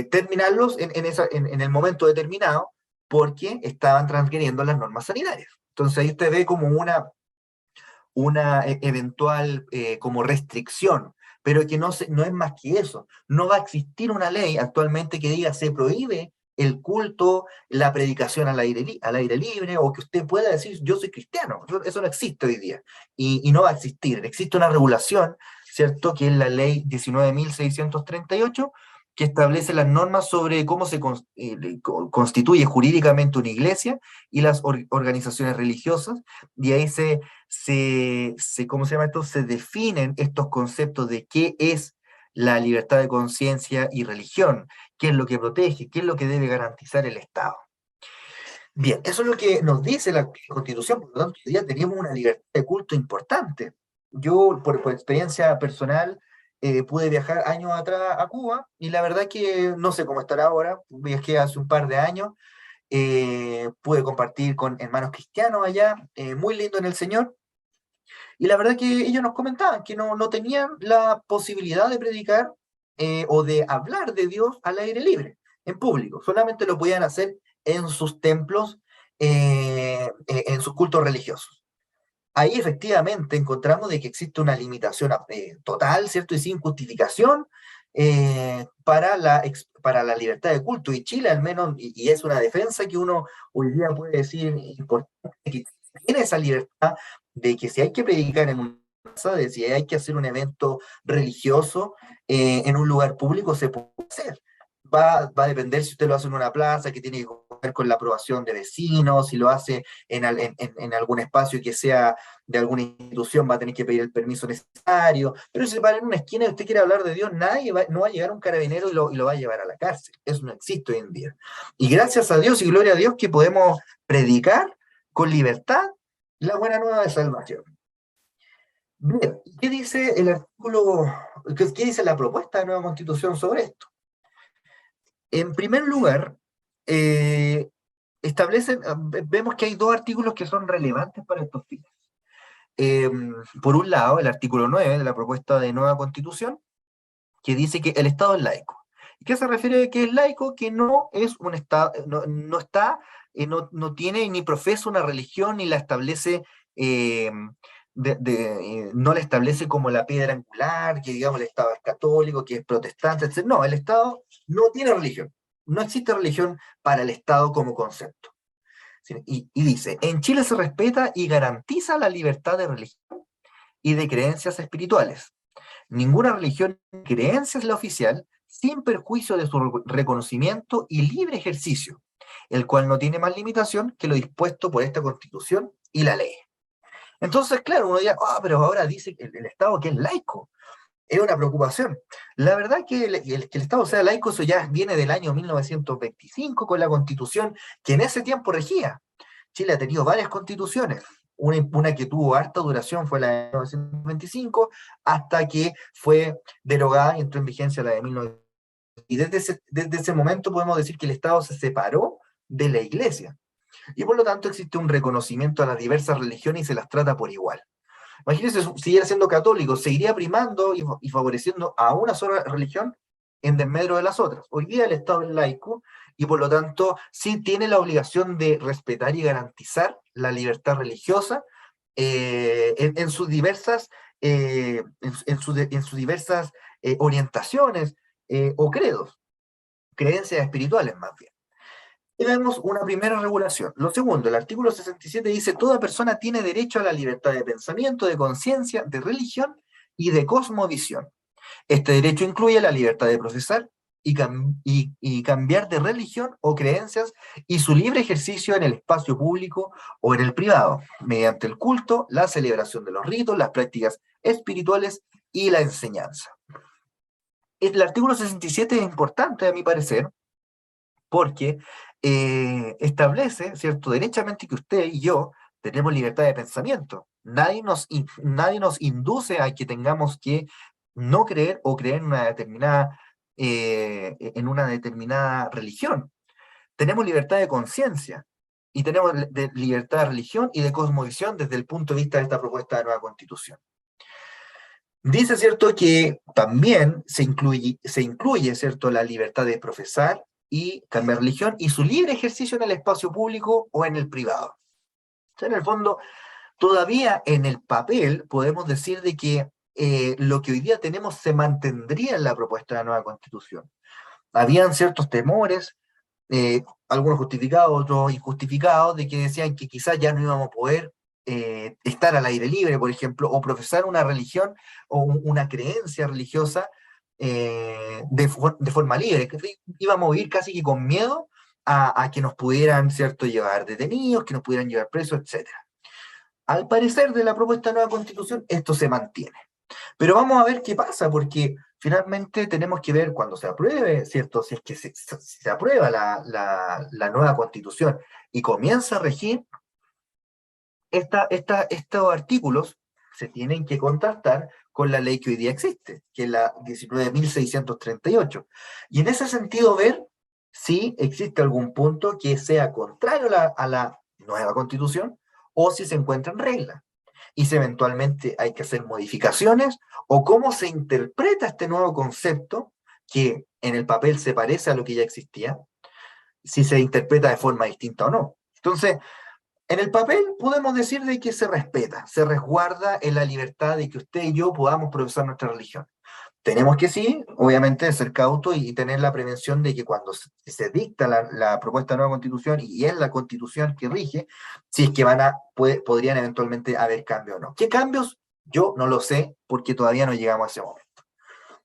S2: terminarlos en el momento determinado porque estaban transgrediendo las normas sanitarias. Entonces ahí usted ve como una eventual como restricción, pero que no es más que eso. No va a existir una ley actualmente que diga se prohíbe el culto, la predicación al aire libre, o que usted pueda decir yo soy cristiano. Eso no existe hoy día y no va a existir. Existe una regulación, ¿cierto?, que es la ley 19.638, que establece las normas sobre cómo se constituye jurídicamente una iglesia y las organizaciones religiosas, y ahí ¿cómo se llama esto? Se definen estos conceptos de qué es la libertad de conciencia y religión, qué es lo que protege, qué es lo que debe garantizar el Estado. Bien, eso es lo que nos dice la Constitución, por lo tanto, hoy día teníamos una libertad de culto importante. Yo, por experiencia personal, pude viajar años atrás a Cuba y la verdad que no sé cómo estará ahora, viajé hace un par de años, pude compartir con hermanos cristianos allá, muy lindo en el Señor, y la verdad que ellos nos comentaban que no tenían la posibilidad de predicar o de hablar de Dios al aire libre, en público. Solamente lo podían hacer en sus templos, en sus cultos religiosos. Ahí efectivamente encontramos de que existe una limitación total, ¿cierto? Y sin justificación para la libertad de culto. Y Chile al menos, y es una defensa que uno hoy día puede decir importante, tiene esa libertad de que si hay que predicar en una casa, de si hay que hacer un evento religioso en un lugar público, se puede hacer. Va a depender si usted lo hace en una plaza, que tiene que contar con la aprobación de vecinos, si lo hace en algún espacio que sea de alguna institución, va a tener que pedir el permiso necesario, pero si se para en una esquina y usted quiere hablar de Dios, no va a llegar un carabinero y lo va a llevar a la cárcel. Eso no existe hoy en día. Y gracias a Dios y gloria a Dios que podemos predicar con libertad la buena nueva de salvación. Bien, ¿qué dice el artículo, qué dice la propuesta de nueva constitución sobre esto? En primer lugar, vemos que hay dos artículos que son relevantes para estos fines. Por un lado, el artículo 9 de la propuesta de nueva constitución, que dice que el Estado es laico. ¿Y qué se refiere a que es laico? Que no es un Estado, no tiene ni profesa una religión, ni la establece, no la establece como la piedra angular, que digamos el Estado es católico, que es protestante, etc. No, el Estado no tiene religión. No existe religión para el Estado como concepto. Y dice, en Chile se respeta y garantiza la libertad de religión y de creencias espirituales. Ninguna religión ni creencia es la oficial, sin perjuicio de su reconocimiento y libre ejercicio, el cual no tiene más limitación que lo dispuesto por esta Constitución y la ley. Entonces, claro, uno dirá, pero ahora dice que el Estado que es laico. Es una preocupación. La verdad que que el Estado sea laico, eso ya viene del año 1925 con la Constitución que en ese tiempo regía. Chile ha tenido varias constituciones. Una que tuvo harta duración fue la de 1925, hasta que fue derogada y entró en vigencia la de 1925. Y desde ese momento podemos decir que el Estado se separó de la Iglesia. Y por lo tanto existe un reconocimiento a las diversas religiones y se las trata por igual. Imagínense, siguiera siendo católico, seguiría primando y favoreciendo a una sola religión en desmedro de las otras. Hoy día el Estado es laico y por lo tanto sí tiene la obligación de respetar y garantizar la libertad religiosa en sus diversas, en sus diversas orientaciones o credos, creencias espirituales más bien. Y vemos una primera regulación. Lo segundo, el artículo 67 dice, toda persona tiene derecho a la libertad de pensamiento, de conciencia, de religión y de cosmovisión. Este derecho incluye la libertad de profesar y cambiar de religión o creencias y su libre ejercicio en el espacio público o en el privado, mediante el culto, la celebración de los ritos, las prácticas espirituales y la enseñanza. El artículo 67 es importante, a mi parecer, porque establece, ¿cierto?, derechamente que usted y yo tenemos libertad de pensamiento. Nadie nos induce a que tengamos que no creer o creer en una determinada religión. Tenemos libertad de conciencia y tenemos libertad de religión y de cosmovisión desde el punto de vista de esta propuesta de nueva constitución. Dice, ¿cierto?, que también se incluye, ¿cierto?, la libertad de profesar y cambiar religión y su libre ejercicio en el espacio público o en el privado. O sea, en el fondo, todavía en el papel podemos decir de que lo que hoy día tenemos se mantendría en la propuesta de la nueva constitución. Habían ciertos temores, algunos justificados, otros injustificados, de que decían que quizás ya no íbamos a poder estar al aire libre, por ejemplo, o profesar una religión o una creencia religiosa de forma libre, que íbamos a vivir casi que con miedo a que nos pudieran, ¿cierto?, llevar detenidos, que nos pudieran llevar presos, etc. Al parecer de la propuesta de nueva constitución, esto se mantiene. Pero vamos a ver qué pasa, porque finalmente tenemos que ver cuando se apruebe, ¿cierto? Si es que se aprueba la nueva constitución y comienza a regir, estos artículos se tienen que contrastar con la ley que hoy día existe, que es la 19.638. Y en ese sentido ver si existe algún punto que sea contrario a la nueva constitución o si se encuentra en regla. Y si eventualmente hay que hacer modificaciones o cómo se interpreta este nuevo concepto que en el papel se parece a lo que ya existía, si se interpreta de forma distinta o no. Entonces, en el papel podemos decir de que se respeta, se resguarda en la libertad de que usted y yo podamos profesar nuestra religión. Tenemos que sí, obviamente, ser cautos y tener la prevención de que cuando se dicta la propuesta de nueva constitución y es la constitución que rige, si es que podrían eventualmente haber cambios o no. ¿Qué cambios? Yo no lo sé porque todavía no llegamos a ese momento.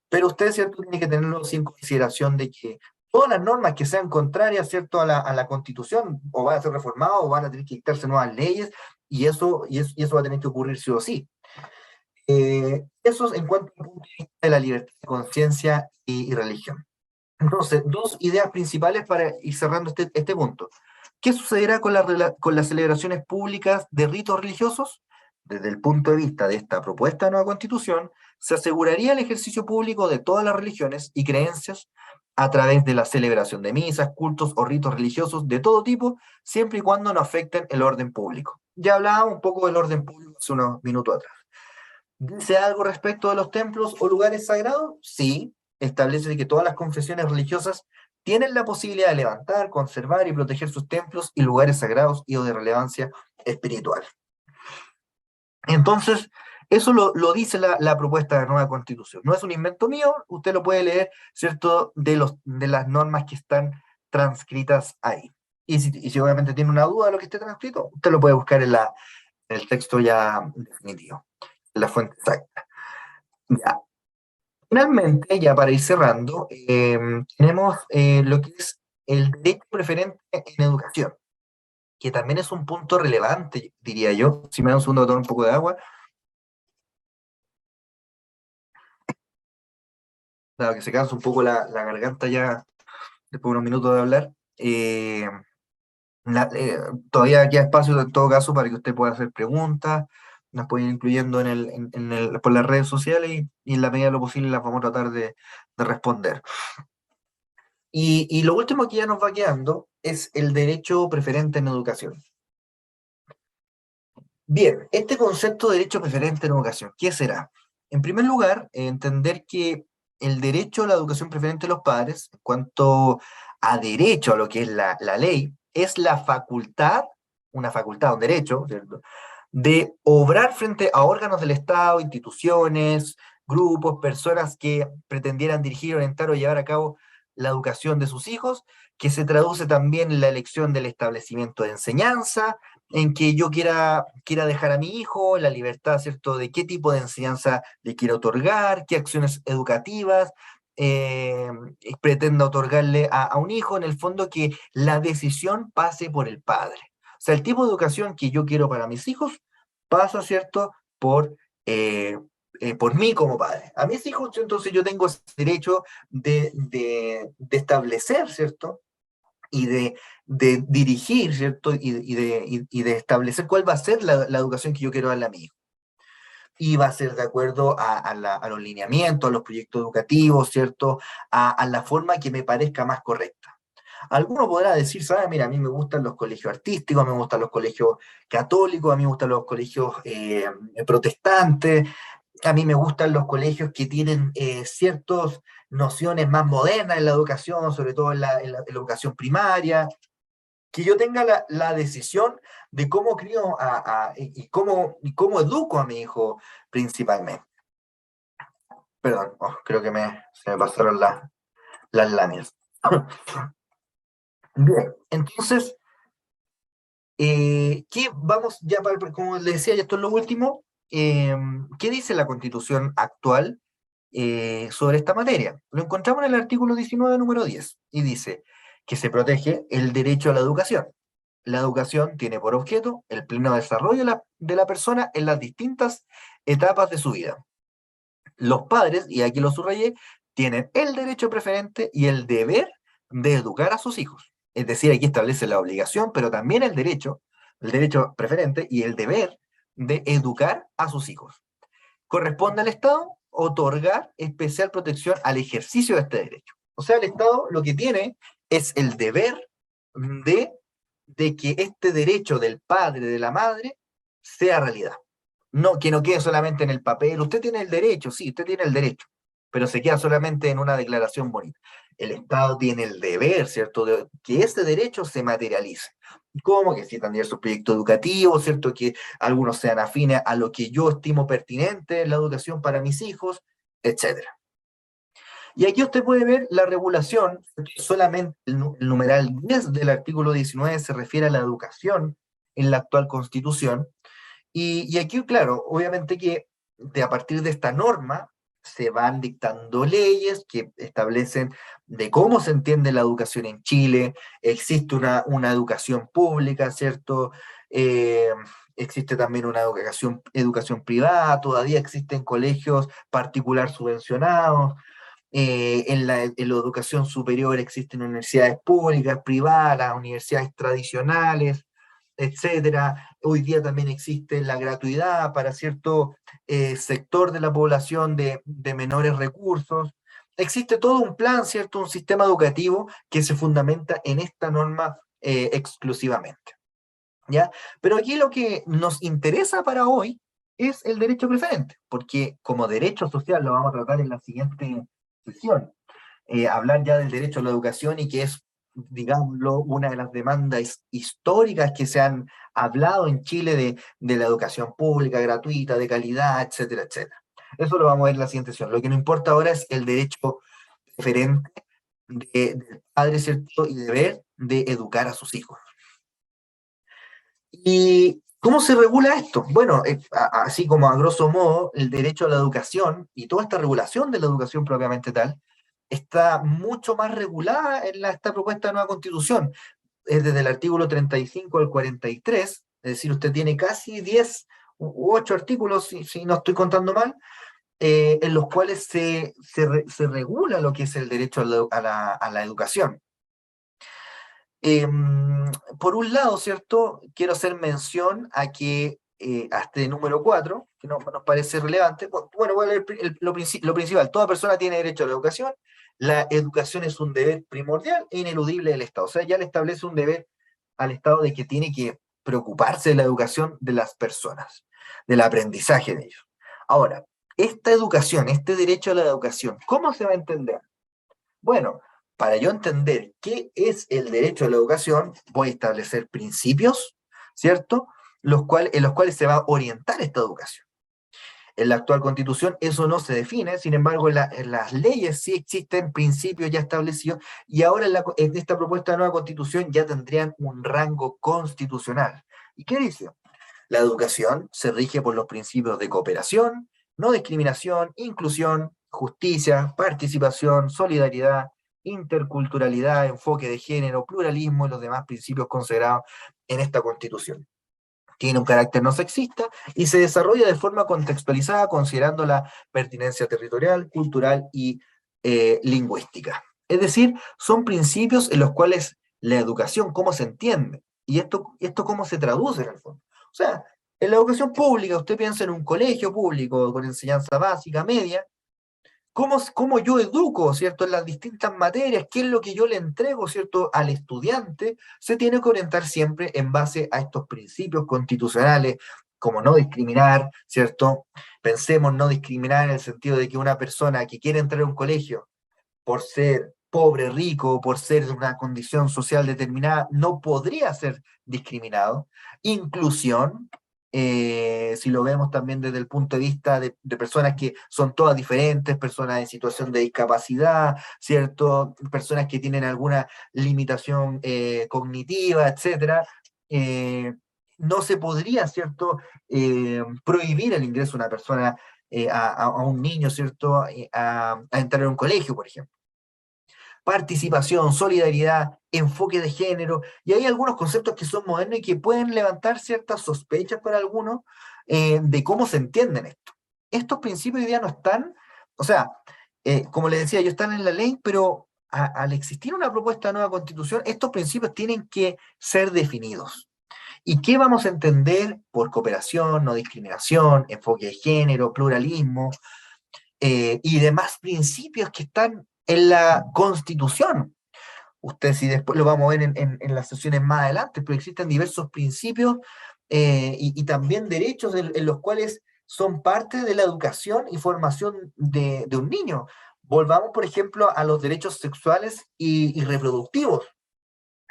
S2: Pero usted, ¿cierto?, tiene que tenerlo sin consideración de que todas las normas que sean contrarias, ¿cierto?, a la constitución o van a ser reformadas o van a tener que dictarse nuevas leyes y eso va a tener que ocurrir sí o sí. Eso en cuanto al punto de vista de la libertad de conciencia y religión. Entonces, dos ideas principales para ir cerrando este punto. ¿Qué sucederá con las celebraciones públicas de ritos religiosos? Desde el punto de vista de esta propuesta de nueva constitución, se aseguraría el ejercicio público de todas las religiones y creencias a través de la celebración de misas, cultos o ritos religiosos de todo tipo, siempre y cuando no afecten el orden público. Ya hablábamos un poco del orden público hace unos minutos atrás. ¿Dice algo respecto de los templos o lugares sagrados? Sí, establece que todas las confesiones religiosas tienen la posibilidad de levantar, conservar y proteger sus templos y lugares sagrados y o de relevancia espiritual. Entonces, eso lo dice la propuesta de nueva constitución. No es un invento mío, usted lo puede leer, ¿cierto?, de las normas que están transcritas ahí. Y si obviamente tiene una duda de lo que esté transcrito, usted lo puede buscar en el texto ya definitivo, en la fuente exacta. Ya. Finalmente, ya para ir cerrando, tenemos lo que es el derecho preferente en educación, que también es un punto relevante, diría yo. Si me da un segundo, tomar un poco de agua. Dado que se cansa un poco la garganta ya después de unos minutos de hablar. Todavía queda espacio en todo caso para que usted pueda hacer preguntas, nos puede ir incluyendo por las redes sociales y en la medida de lo posible las vamos a tratar de responder. Y lo último que ya nos va quedando es el derecho preferente en educación. Bien, este concepto de derecho preferente en educación, ¿qué será? En primer lugar, entender que el derecho a la educación preferente de los padres, en cuanto a derecho a lo que es la ley, es la facultad, una facultad, un derecho, ¿cierto?, de obrar frente a órganos del Estado, instituciones, grupos, personas que pretendieran dirigir, orientar o llevar a cabo la educación de sus hijos, que se traduce también en la elección del establecimiento de enseñanza, en que yo quiera dejar a mi hijo la libertad, ¿cierto?, de qué tipo de enseñanza le quiero otorgar, qué acciones educativas pretenda otorgarle a un hijo, en el fondo que la decisión pase por el padre. O sea, el tipo de educación que yo quiero para mis hijos pasa, ¿cierto?, por mí como padre. A mis hijos, entonces yo tengo ese derecho de establecer, ¿cierto?, y de dirigir, ¿cierto?, y de establecer cuál va a ser la educación que yo quiero darle a mi hijo. Y va a ser de acuerdo a los lineamientos, a los proyectos educativos, ¿cierto?, a la forma que me parezca más correcta. Alguno podrá decir, ¿sabes? Mira, a mí me gustan los colegios artísticos, a mí me gustan los colegios católicos, a mí me gustan los colegios protestantes, a mí me gustan los colegios que tienen ciertas nociones más modernas en la educación, sobre todo en la educación primaria, que yo tenga la decisión de cómo crío y cómo educo a mi hijo principalmente. Perdón, creo que se me pasaron las láminas. Bien, entonces, ¿qué vamos ya como les decía, ya esto es lo último? ¿Qué dice la Constitución actual sobre esta materia? Lo encontramos en el artículo 19, número 10, y dice que se protege el derecho a la educación. La educación tiene por objeto el pleno desarrollo de la persona en las distintas etapas de su vida. Los padres, y aquí lo subrayé, tienen el derecho preferente y el deber de educar a sus hijos. Es decir, aquí establece la obligación, pero también el derecho preferente y el deber de educar a sus hijos. Corresponde al Estado otorgar especial protección al ejercicio de este derecho. O sea, el Estado lo que tiene es el deber de que este derecho del padre, de la madre, sea realidad. No, que no quede solamente en el papel. Usted tiene el derecho, sí, usted tiene el derecho, pero se queda solamente en una declaración bonita. El Estado tiene el deber, ¿cierto?, de que ese derecho se materialice. ¿Cómo? Que existan diversos proyectos educativos, ¿cierto?, que algunos sean afines a lo que yo estimo pertinente en la educación para mis hijos, etcétera. Y aquí usted puede ver la regulación, solamente el numeral 10 del artículo 19 se refiere a la educación en la actual Constitución. Y aquí, claro, obviamente que a partir de esta norma se van dictando leyes que establecen de cómo se entiende la educación en Chile. Existe una educación pública, ¿cierto? Eh, Existe también una educación privada, todavía existen colegios particular subvencionados. En la educación superior existen universidades públicas, privadas, universidades tradicionales, etcétera. Hoy día también existe la gratuidad para cierto sector de la población de menores recursos. Existe todo un plan, ¿cierto? Un sistema educativo que se fundamenta en esta norma exclusivamente, ¿ya? Pero aquí lo que nos interesa para hoy es el derecho preferente, porque como derecho social lo vamos a tratar en la siguiente sesión. Hablar ya del derecho a la educación y que es, digámoslo, una de las demandas históricas que se han hablado en Chile de la educación pública, gratuita, de calidad, etcétera, etcétera. Eso lo vamos a ver en la siguiente sesión. Lo que nos importa ahora es el derecho preferente del padre, ¿cierto? Y deber de educar a sus hijos. ¿Y cómo se regula esto? Bueno, así como a grosso modo, el derecho a la educación y toda esta regulación de la educación propiamente tal está mucho más regulada en esta propuesta de nueva constitución. Es desde el artículo 35 al 43, es decir, usted tiene casi 10 u 8 artículos, si no estoy contando mal, en los cuales se regula lo que es el derecho a la educación. Por un lado, ¿cierto? Quiero hacer mención a que hasta el número 4, que nos parece relevante. Bueno, voy a leer lo principal. Toda persona tiene derecho a la educación. La educación es un deber primordial e ineludible del Estado. O sea, ya le establece un deber al Estado de que tiene que preocuparse de la educación de las personas, del aprendizaje de ellos. Ahora, esta educación, este derecho a la educación, ¿cómo se va a entender? Bueno, para yo entender qué es el derecho a la educación, voy a establecer principios, ¿cierto? En los cuales se va a orientar esta educación. En la actual Constitución eso no se define, sin embargo, en las leyes sí existen principios ya establecidos y ahora en esta propuesta de nueva Constitución ya tendrían un rango constitucional. ¿Y qué dice? La educación se rige por los principios de cooperación, no discriminación, inclusión, justicia, participación, solidaridad, interculturalidad, enfoque de género, pluralismo y los demás principios consagrados en esta Constitución. Tiene un carácter no sexista y se desarrolla de forma contextualizada considerando la pertinencia territorial, cultural y lingüística. Es decir, son principios en los cuales la educación, cómo se entiende, y esto cómo se traduce en el fondo. O sea, en la educación pública, usted piensa en un colegio público con enseñanza básica, media, cómo yo educo, ¿cierto? En las distintas materias, qué es lo que yo le entrego, ¿cierto? Al estudiante, se tiene que orientar siempre en base a estos principios constitucionales, como no discriminar, ¿cierto? Pensemos no discriminar en el sentido de que una persona que quiere entrar a un colegio por ser pobre, rico, por ser de una condición social determinada, no podría ser discriminado. Inclusión, si lo vemos también desde el punto de vista de personas que son todas diferentes, personas en situación de discapacidad, ¿cierto? Personas que tienen alguna limitación cognitiva, etcétera, no se podría, ¿cierto? Prohibir el ingreso de una persona, a un niño, ¿cierto? A entrar a un colegio, por ejemplo. Participación, solidaridad, enfoque de género, y hay algunos conceptos que son modernos y que pueden levantar ciertas sospechas para algunos de cómo se entienden esto. Estos principios hoy día no están, o sea, como les decía, ellos están en la ley, pero al existir una propuesta de nueva constitución, estos principios tienen que ser definidos. ¿Y qué vamos a entender por cooperación, no discriminación, enfoque de género, pluralismo y demás principios que están en la Constitución? Usted, si después lo vamos a ver en las sesiones más adelante, pero existen diversos principios y también derechos en los cuales son parte de la educación y formación de un niño. Volvamos, por ejemplo, a los derechos sexuales y reproductivos.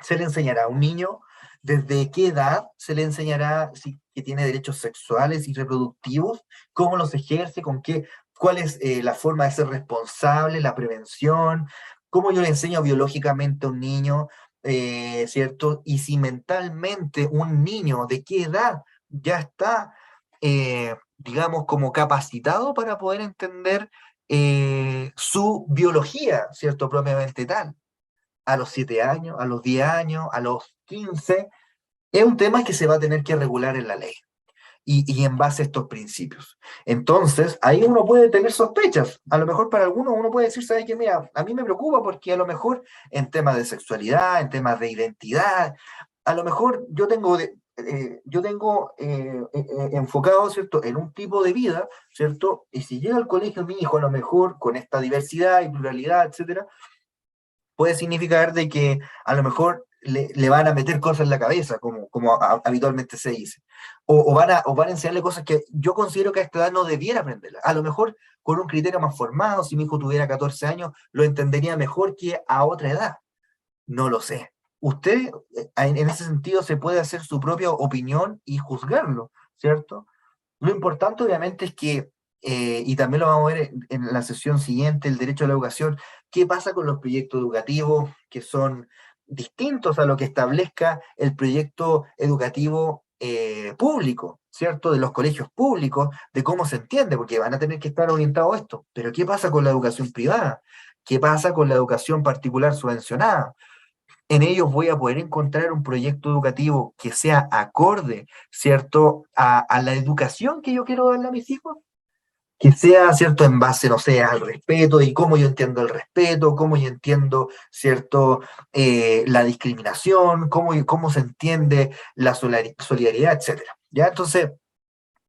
S2: Se le enseñará a un niño desde qué edad se le enseñará que tiene derechos sexuales y reproductivos, cómo los ejerce, con qué cuál es la forma de ser responsable, la prevención, cómo yo le enseño biológicamente a un niño, ¿cierto? Y si mentalmente un niño de qué edad ya está, digamos, como capacitado para poder entender su biología, ¿cierto? Propiamente tal, a los 7 años, a los 10 años, a los 15, es un tema que se va a tener que regular en la ley y en base a estos principios. Entonces, ahí uno puede tener sospechas. A lo mejor para algunos uno puede decir, ¿sabes qué? Mira, a mí me preocupa porque a lo mejor en temas de sexualidad, en temas de identidad, a lo mejor yo tengo enfocado, ¿cierto?, en un tipo de vida, ¿cierto? Y si llega al colegio mi hijo, a lo mejor con esta diversidad y pluralidad, etcétera, puede significar de que a lo mejor le van a meter cosas en la cabeza, como habitualmente se dice. O van a enseñarle cosas que yo considero que a esta edad no debiera aprenderlas. A lo mejor con un criterio más formado, si mi hijo tuviera 14 años, lo entendería mejor que a otra edad. No lo sé. Usted, en ese sentido, se puede hacer su propia opinión y juzgarlo, ¿cierto? Lo importante, obviamente, es que, y también lo vamos a ver en la sesión siguiente, el derecho a la educación, qué pasa con los proyectos educativos que son distintos a lo que establezca el proyecto educativo público, ¿cierto? De los colegios públicos, de cómo se entiende, porque van a tener que estar orientados a esto. Pero ¿qué pasa con la educación privada? ¿Qué pasa con la educación particular subvencionada? En ellos voy a poder encontrar un proyecto educativo que sea acorde, ¿cierto?, a la educación que yo quiero darle a mis hijos, que sea, ¿cierto?, en base, no sé, al respeto y cómo yo entiendo el respeto, cómo yo entiendo, ¿cierto?, la discriminación, cómo se entiende la solidaridad, etcétera. ¿Ya? Entonces,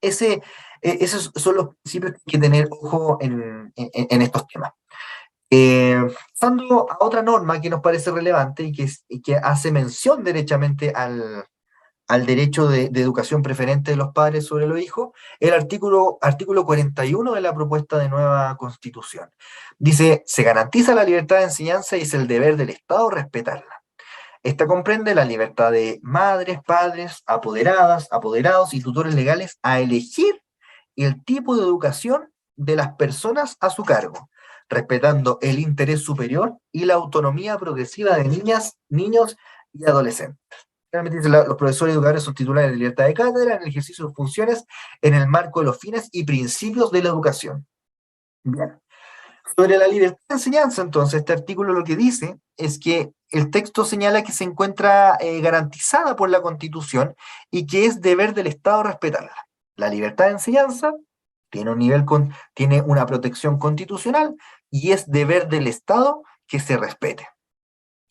S2: esos son los principios que hay que tener ojo en estos temas. Pasando a otra norma que nos parece relevante y que hace mención derechamente al derecho de educación preferente de los padres sobre los hijos, el artículo 41 de la propuesta de nueva constitución. Dice, se garantiza la libertad de enseñanza y es el deber del Estado respetarla. Esta comprende la libertad de madres, padres, apoderadas, apoderados y tutores legales a elegir el tipo de educación de las personas a su cargo, respetando el interés superior y la autonomía progresiva de niñas, niños y adolescentes. Realmente dice, los profesores educadores son titulares de libertad de cátedra en el ejercicio de sus funciones en el marco de los fines y principios de la educación. Bien. Sobre la libertad de enseñanza, entonces, este artículo lo que dice es que el texto señala que se encuentra garantizada por la Constitución y que es deber del Estado respetarla. La libertad de enseñanza tiene tiene una protección constitucional y es deber del Estado que se respete.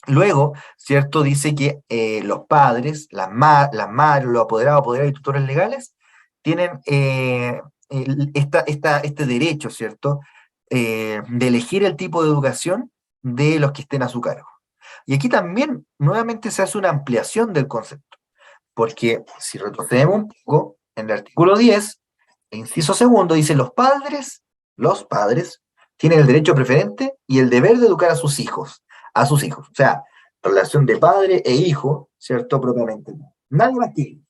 S2: Luego, ¿cierto? Dice que los padres, las madres, los apoderados, apoderadas y tutores legales tienen este derecho, ¿cierto? De elegir el tipo de educación de los que estén a su cargo. Y aquí también nuevamente se hace una ampliación del concepto, porque si retrocedemos un poco, en el artículo 10, inciso segundo, dice los padres tienen el derecho preferente y el deber de educar a sus hijos. O sea, relación de padre e hijo, ¿cierto? Propiamente. Nadie más que ellos.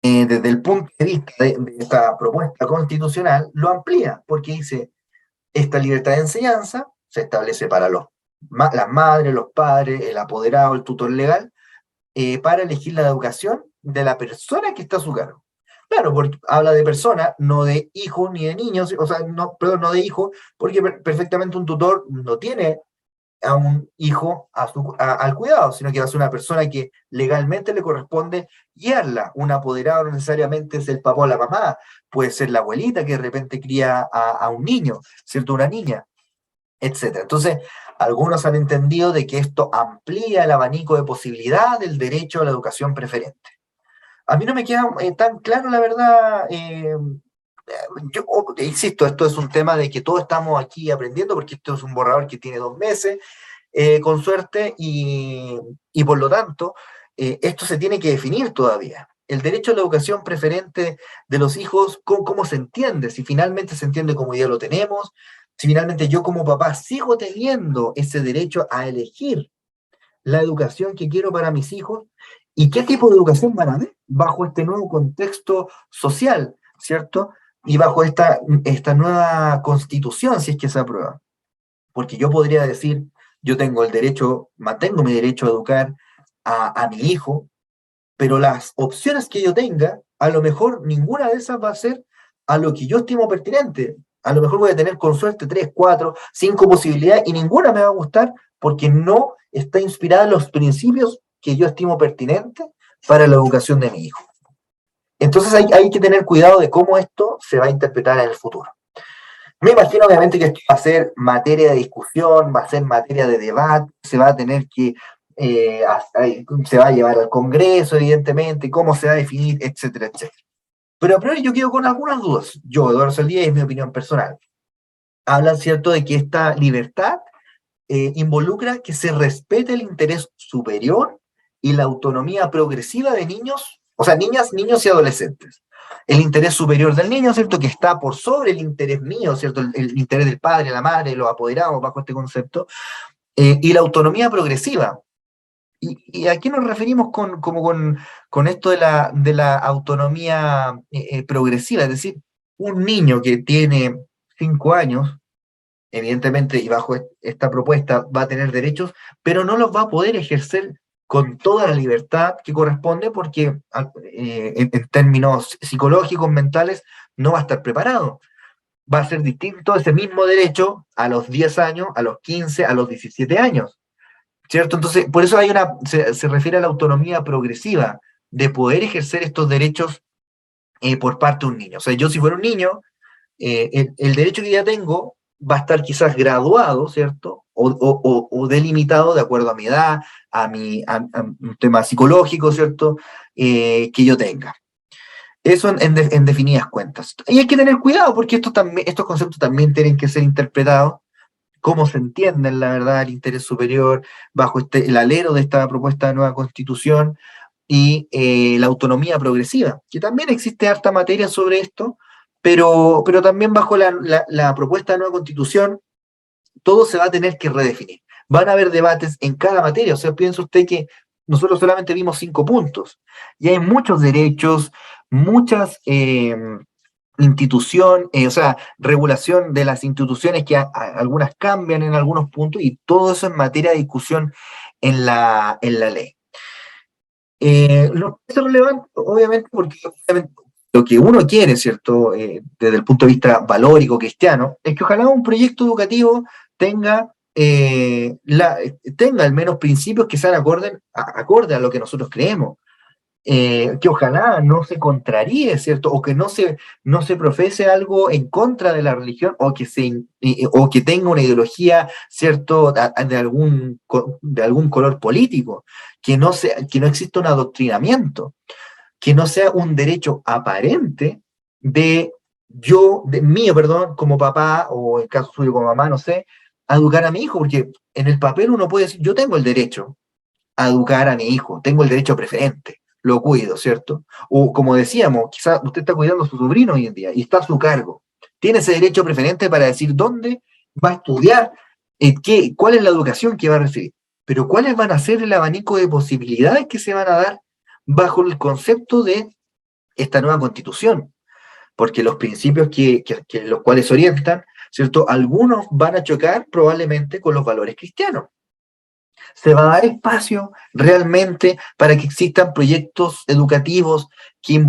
S2: Desde el punto de vista de esta propuesta constitucional, lo amplía, porque dice, esta libertad de enseñanza se establece para las madres, los padres, el apoderado, el tutor legal, para elegir la educación de la persona que está a su cargo. Claro, porque habla de persona, no de hijos ni de niños, o sea, no, perdón, no de hijos, porque perfectamente un tutor no tiene a un hijo al cuidado, sino que va a ser una persona que legalmente le corresponde guiarla. Un apoderado no necesariamente es el papá o la mamá, puede ser la abuelita que de repente cría a un niño, ¿cierto? Una niña, etcétera. Entonces, algunos han entendido de que esto amplía el abanico de posibilidad del derecho a la educación preferente. A mí no me queda tan claro, la verdad. Yo insisto, esto es un tema de que todos estamos aquí aprendiendo, porque esto es un borrador que tiene 2 meses, con suerte, y por lo tanto, esto se tiene que definir todavía. El derecho a la educación preferente de los hijos, ¿cómo se entiende? Si finalmente se entiende como ya lo tenemos, si finalmente yo como papá sigo teniendo ese derecho a elegir la educación que quiero para mis hijos y qué tipo de educación van a ver bajo este nuevo contexto social, ¿cierto? y bajo esta nueva constitución, si es que se aprueba. Porque yo podría decir, yo tengo el derecho, mantengo mi derecho a educar a mi hijo, pero las opciones que yo tenga, a lo mejor ninguna de esas va a ser a lo que yo estimo pertinente. A lo mejor voy a tener con suerte 3, 4, 5 posibilidades y ninguna me va a gustar porque no está inspirada en los principios que yo estimo pertinentes para la educación de mi hijo. Entonces hay que tener cuidado de cómo esto se va a interpretar en el futuro. Me imagino obviamente que esto va a ser materia de discusión, va a ser materia de debate, se va a tener que, se va a llevar al Congreso, evidentemente, cómo se va a definir, etcétera, etcétera. Pero a priori yo quedo con algunas dudas. Yo, Eduardo Saldía, es mi opinión personal. Hablan, ¿cierto?, de que esta libertad involucra que se respete el interés superior y la autonomía progresiva de niños, o sea, niñas, niños y adolescentes. El interés superior del niño, ¿cierto?, que está por sobre el interés mío, ¿cierto?, el interés del padre, la madre, los apoderados bajo este concepto, y la autonomía progresiva. ¿Y a qué nos referimos con esto de la autonomía progresiva? Es decir, un niño que tiene 5 años, evidentemente, y bajo esta propuesta va a tener derechos, pero no los va a poder ejercer con toda la libertad que corresponde porque en términos psicológicos, mentales, no va a estar preparado. Va a ser distinto ese mismo derecho a los 10 años, a los 15, a los 17 años, ¿cierto? Entonces, por eso se refiere a la autonomía progresiva, de poder ejercer estos derechos por parte de un niño. O sea, yo si fuera un niño, el derecho que ya tengo va a estar quizás graduado, ¿cierto? O delimitado de acuerdo a mi edad, a un tema psicológico, ¿cierto? Que yo tenga. Eso en definidas cuentas. Y hay que tener cuidado porque estos conceptos también tienen que ser interpretados, cómo se entienden, la verdad, el interés superior bajo el alero de esta propuesta de nueva constitución y la autonomía progresiva, que también existe harta materia sobre esto, pero también bajo la propuesta de nueva constitución, todo se va a tener que redefinir. Van a haber debates en cada materia, o sea, piensa usted que nosotros solamente vimos 5 puntos, y hay muchos derechos, muchas institución, o sea, regulación de las instituciones que algunas cambian en algunos puntos, y todo eso en materia de discusión en la ley. Lo que es relevante, obviamente, porque obviamente, lo que uno quiere, ¿cierto? Desde el punto de vista valórico, cristiano, es que ojalá un proyecto educativo tenga, tenga al menos principios que sean acorde a lo que nosotros creemos. Que ojalá no se contraríe, ¿cierto? O que no se profese algo en contra de la religión o que tenga una ideología, ¿cierto? De algún color político, que no exista un adoctrinamiento, que no sea un derecho aparente de mío, perdón, como papá, o en caso suyo como mamá, no sé, a educar a mi hijo, porque en el papel uno puede decir, yo tengo el derecho a educar a mi hijo, tengo el derecho preferente, lo cuido, ¿cierto? O como decíamos, quizás usted está cuidando a su sobrino hoy en día y está a su cargo. Tiene ese derecho preferente para decir dónde va a estudiar, cuál es la educación que va a recibir, pero cuáles van a ser el abanico de posibilidades que se van a dar bajo el concepto de esta nueva constitución, porque los principios que los cuales se orientan, ¿cierto? Algunos van a chocar probablemente con los valores cristianos. Se va a dar espacio realmente para que existan proyectos educativos que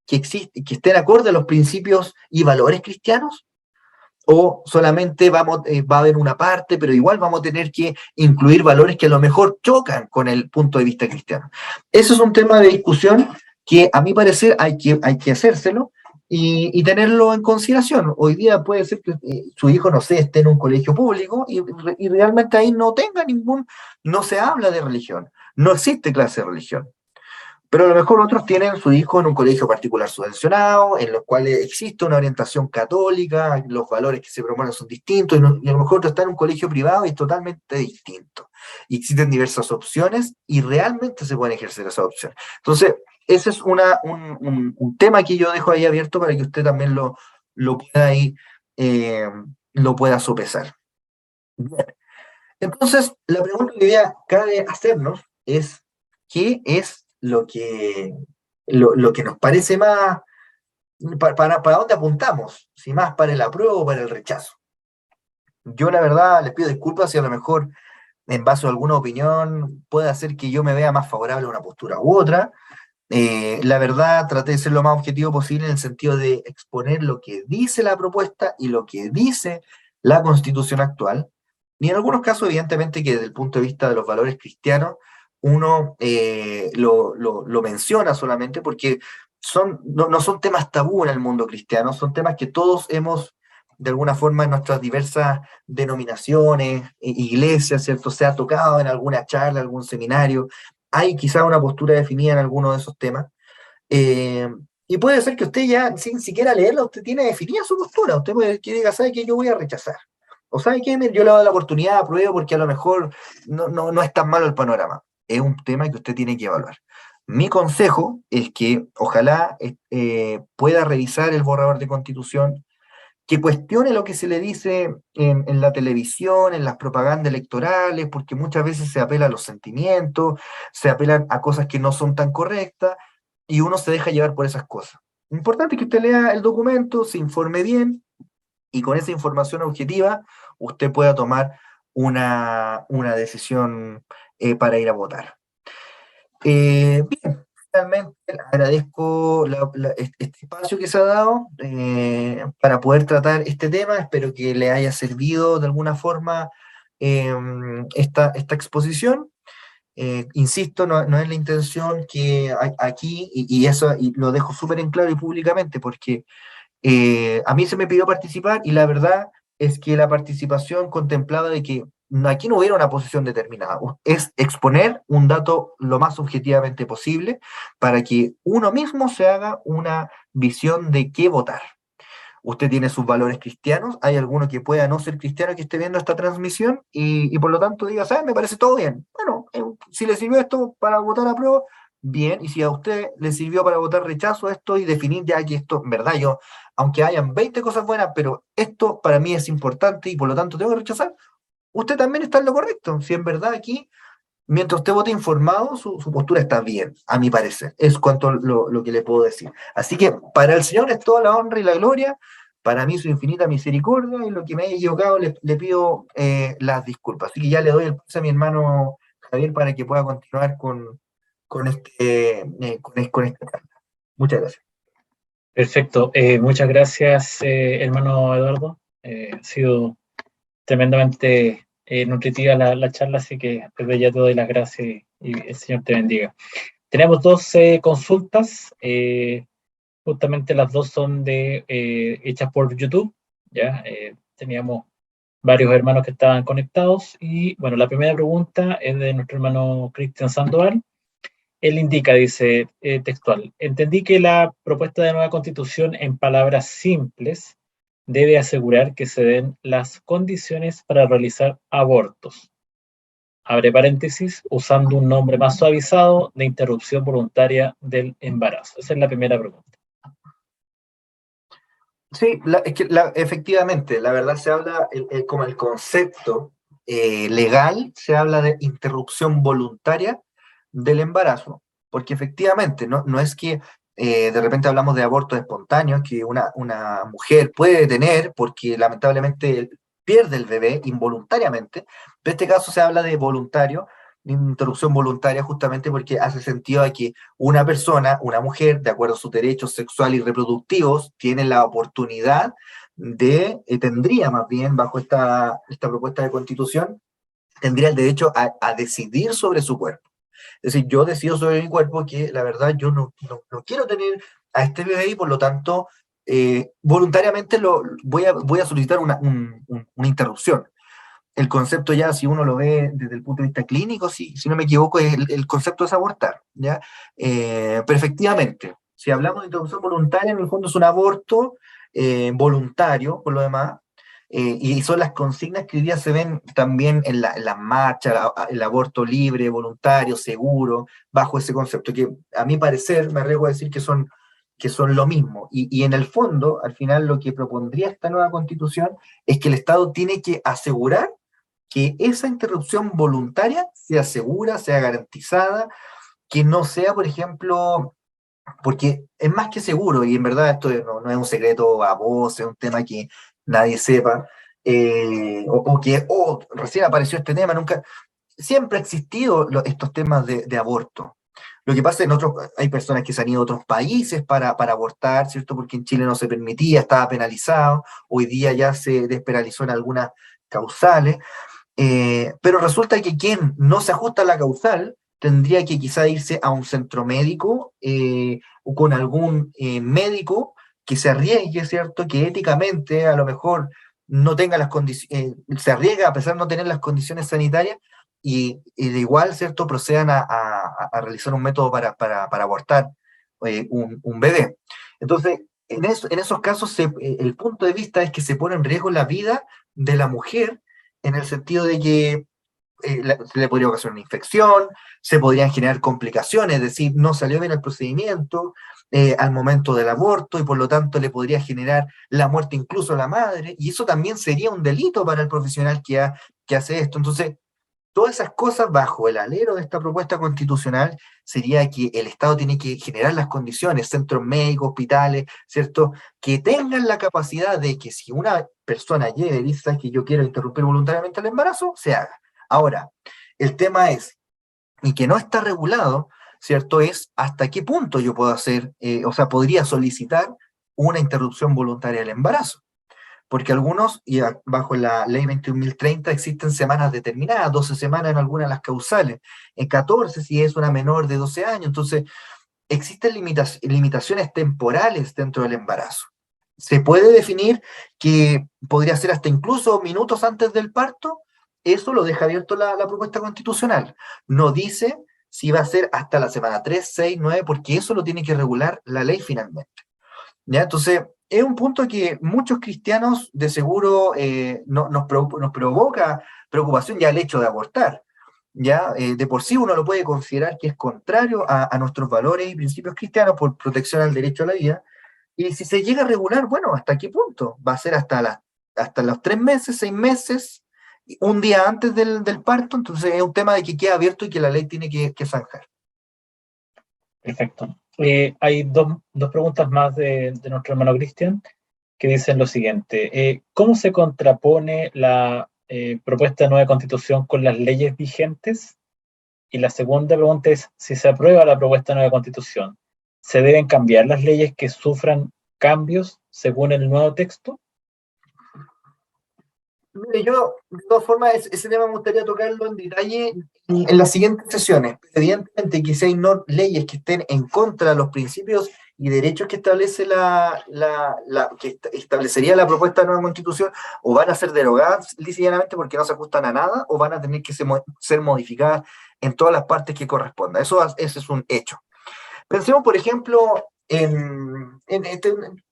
S2: que estén acorde a los principios y valores cristianos, o solamente va a haber una parte, pero igual vamos a tener que incluir valores que a lo mejor chocan con el punto de vista cristiano. Eso es un tema de discusión que a mi parecer hay que hacérselo y tenerlo en consideración. Hoy día puede ser que su hijo, no sé, esté en un colegio público y realmente ahí no se habla de religión, no existe clase de religión. Pero a lo mejor otros tienen su hijo en un colegio particular subvencionado, en los cuales existe una orientación católica, los valores que se promueven son distintos, y a lo mejor otro está en un colegio privado y es totalmente distinto. Y existen diversas opciones y realmente se pueden ejercer esas opciones. Entonces, ese es un tema que yo dejo ahí abierto para que usted también lo pueda ahí, lo pueda sopesar. Bien. Entonces, la pregunta que hoy día cabe hacernos es, ¿qué es lo que nos parece más ¿Para dónde apuntamos? Si más para el apruebo o para el rechazo. Yo la verdad les pido disculpas si a lo mejor en base a alguna opinión puede hacer que yo me vea más favorable a una postura u otra. La verdad, traté de ser lo más objetivo posible en el sentido de exponer lo que dice la propuesta y lo que dice la Constitución actual. Y en algunos casos, evidentemente, que desde el punto de vista de los valores cristianos, uno lo menciona solamente porque no son temas tabú en el mundo cristiano, son temas que todos hemos, de alguna forma, en nuestras diversas denominaciones, iglesias, ¿cierto? Se ha tocado en alguna charla, algún seminario, hay quizá una postura definida en alguno de esos temas. eh, y puede ser que usted ya, sin siquiera leerla, usted tiene definida su postura. Usted puede que diga, ¿sabe qué? Yo voy a rechazar. O ¿sabe qué? Yo le doy la oportunidad, apruebo porque a lo mejor no es tan malo el panorama. Es un tema que usted tiene que evaluar. Mi consejo es que ojalá pueda revisar el borrador de constitución, que cuestione lo que se le dice en la televisión, en las propagandas electorales, porque muchas veces se apela a los sentimientos, se apelan a cosas que no son tan correctas, y uno se deja llevar por esas cosas. Lo importante es que usted lea el documento, se informe bien, y con esa información objetiva, usted pueda tomar una decisión para ir a votar. Bien, realmente agradezco este espacio que se ha dado para poder tratar este tema. Espero que le haya servido de alguna forma esta exposición. Insisto, no es la intención que aquí, y eso y lo dejo súper en claro y públicamente, porque a mí se me pidió participar y la verdad es que la participación contemplaba de que aquí no hubiera una posición determinada, es exponer un dato lo más objetivamente posible para que uno mismo se haga una visión de qué votar. Usted tiene sus valores cristianos, hay alguno que pueda no ser cristiano que esté viendo esta transmisión y por lo tanto diga, ¿sabes? Me parece todo bien. Bueno, si le sirvió esto para votar a prueba, bien, y si a usted le sirvió para votar rechazo esto y definir ya que esto, en verdad, yo, aunque hayan 20 cosas buenas, pero esto para mí es importante y por lo tanto tengo que rechazar, usted también está en lo correcto. Si en verdad aquí, mientras usted vote informado, su postura está bien, a mi parecer. Es cuanto lo que le puedo decir. Así que para el Señor es toda la honra y la gloria, para mí su infinita misericordia, y lo que me haya equivocado le pido las disculpas. Así que ya le doy el pase a mi hermano Javier para que pueda continuar con esta charla. Muchas gracias.
S1: Perfecto. Muchas gracias, hermano Eduardo. Ha sido tremendamente nutritiva la charla, así que desde ya te doy las gracias y el Señor te bendiga. Tenemos dos consultas, justamente las dos son hechas por YouTube, ¿ya? Teníamos varios hermanos que estaban conectados y bueno, la primera pregunta es de nuestro hermano Cristian Sandoval. Él indica, dice textual, entendí que la propuesta de nueva constitución en palabras simples debe asegurar que se den las condiciones para realizar abortos. Abre paréntesis, usando un nombre más suavizado de interrupción voluntaria del embarazo. Esa es la primera pregunta.
S2: Sí, es que efectivamente, la verdad se habla como el concepto legal, se habla de interrupción voluntaria del embarazo, porque efectivamente no es que de repente hablamos de abortos espontáneos que una mujer puede tener porque lamentablemente pierde el bebé involuntariamente, pero en este caso se habla de voluntario, de interrupción voluntaria justamente porque hace sentido a que una persona, una mujer, de acuerdo a sus derechos sexuales y reproductivos, tiene la oportunidad tendría más bien bajo esta propuesta de constitución, tendría el derecho a decidir sobre su cuerpo. Es decir, yo decido sobre mi cuerpo que la verdad yo no quiero tener a este bebé y por lo tanto voluntariamente voy a solicitar una interrupción. El concepto ya, si uno lo ve desde el punto de vista clínico, si no me equivoco, es el concepto es abortar, ¿ya? Pero efectivamente, si hablamos de interrupción voluntaria, en el fondo es un aborto voluntario, por lo demás, y son las consignas que hoy día se ven también en las marchas, el aborto libre, voluntario, seguro, bajo ese concepto, que a mi parecer, me arriesgo a decir que son lo mismo. Y en el fondo, al final, lo que propondría esta nueva constitución es que el Estado tiene que asegurar que esa interrupción voluntaria sea segura, sea garantizada, que no sea, por ejemplo, porque es más que seguro, y en verdad esto no es un secreto a voz, es un tema que nadie sepa, o que recién apareció este tema, nunca, siempre ha existido estos temas de aborto. Lo que pasa en otros, hay personas que se han ido a otros países para abortar, ¿cierto? Porque en Chile no se permitía, estaba penalizado, hoy día ya se despenalizó en algunas causales, pero resulta que quien no se ajusta a la causal tendría que quizá irse a un centro médico o con algún médico que se arriesgue, ¿cierto? Que éticamente a lo mejor no tenga las condiciones, se arriesga a pesar de no tener las condiciones sanitarias y de igual, ¿cierto? Procedan a realizar un método para abortar un bebé. Entonces, en esos casos, el punto de vista es que se pone en riesgo la vida de la mujer en el sentido de que se le podría ocasionar una infección, se podrían generar complicaciones, es decir, no salió bien el procedimiento al momento del aborto y por lo tanto le podría generar la muerte incluso a la madre, y eso también sería un delito para el profesional que hace esto. Entonces, todas esas cosas bajo el alero de esta propuesta constitucional sería que el Estado tiene que generar las condiciones, centros médicos, hospitales, ¿cierto? Que tengan la capacidad de que si una persona llega y dice que yo quiero interrumpir voluntariamente el embarazo, se haga. Ahora, el tema es, y que no está regulado, ¿cierto? Es hasta qué punto yo puedo hacer, o sea, podría solicitar una interrupción voluntaria del embarazo porque algunos, y bajo la ley 21.030, existen semanas determinadas, 12 semanas en algunas de las causales, en 14 si es una menor de 12 años, entonces existen limitaciones temporales dentro del embarazo. Se puede definir que podría ser hasta incluso minutos antes del parto, eso lo deja abierto la propuesta constitucional. No dice si va a ser hasta la semana 3, 6, 9, porque eso lo tiene que regular la ley finalmente. ¿Ya? Entonces, es un punto que muchos cristianos de seguro nos provoca preocupación ya el hecho de abortar. ¿Ya? De por sí uno lo puede considerar que es contrario a nuestros valores y principios cristianos por protección al derecho a la vida. Y si se llega a regular, bueno, ¿hasta qué punto? ¿Va a ser hasta los 3 meses, 6 meses, un día antes del parto? Entonces es un tema de que queda abierto y que la ley tiene que zanjar.
S1: Perfecto. Hay dos preguntas más de nuestro hermano Cristian que dicen lo siguiente. ¿Cómo se contrapone la propuesta de nueva constitución con las leyes vigentes? Y la segunda pregunta es, si se aprueba la propuesta de nueva constitución, ¿se deben cambiar las leyes que sufran cambios según el nuevo texto?
S2: Mire, yo, de todas formas, ese tema me gustaría tocarlo en detalle en las siguientes sesiones. Evidentemente que si hay leyes que estén en contra de los principios y derechos que establece que establecería la propuesta de nueva constitución, o van a ser derogadas lícitamente porque no se ajustan a nada, o van a tener que ser modificadas en todas las partes que correspondan. Ese es un hecho. Pensemos, por ejemplo,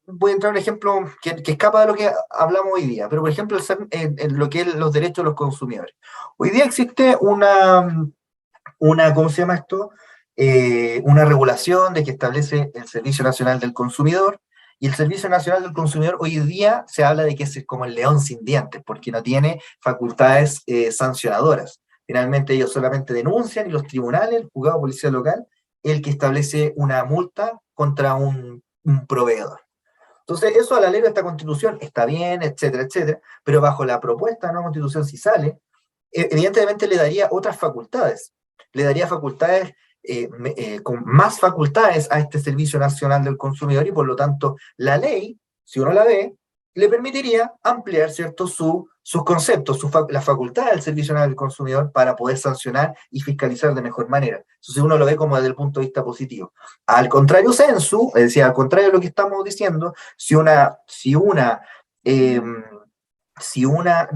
S2: voy a entrar en un ejemplo que escapa de lo que hablamos hoy día, pero por ejemplo, en lo que es los derechos de los consumidores. Hoy día existe ¿cómo se llama esto? Una regulación de que establece el Servicio Nacional del Consumidor, y el Servicio Nacional del Consumidor hoy día se habla de que es como el león sin dientes, porque no tiene facultades sancionadoras. Finalmente ellos solamente denuncian y los tribunales, el juzgado de policía local, el que establece una multa contra un proveedor. Entonces, eso a la ley de esta constitución está bien, etcétera, etcétera, pero bajo la propuesta de nueva constitución, si sale, evidentemente le daría otras facultades. Le daría facultades, con más facultades a este Servicio Nacional del Consumidor y por lo tanto la ley, si uno la ve, le permitiría ampliar, ¿cierto?, sus conceptos, la facultad del Servicio Nacional del Consumidor para poder sancionar y fiscalizar de mejor manera. Entonces uno lo ve como desde el punto de vista positivo. Al contrario, sensu, es decir, al contrario de lo que estamos diciendo, eh, si una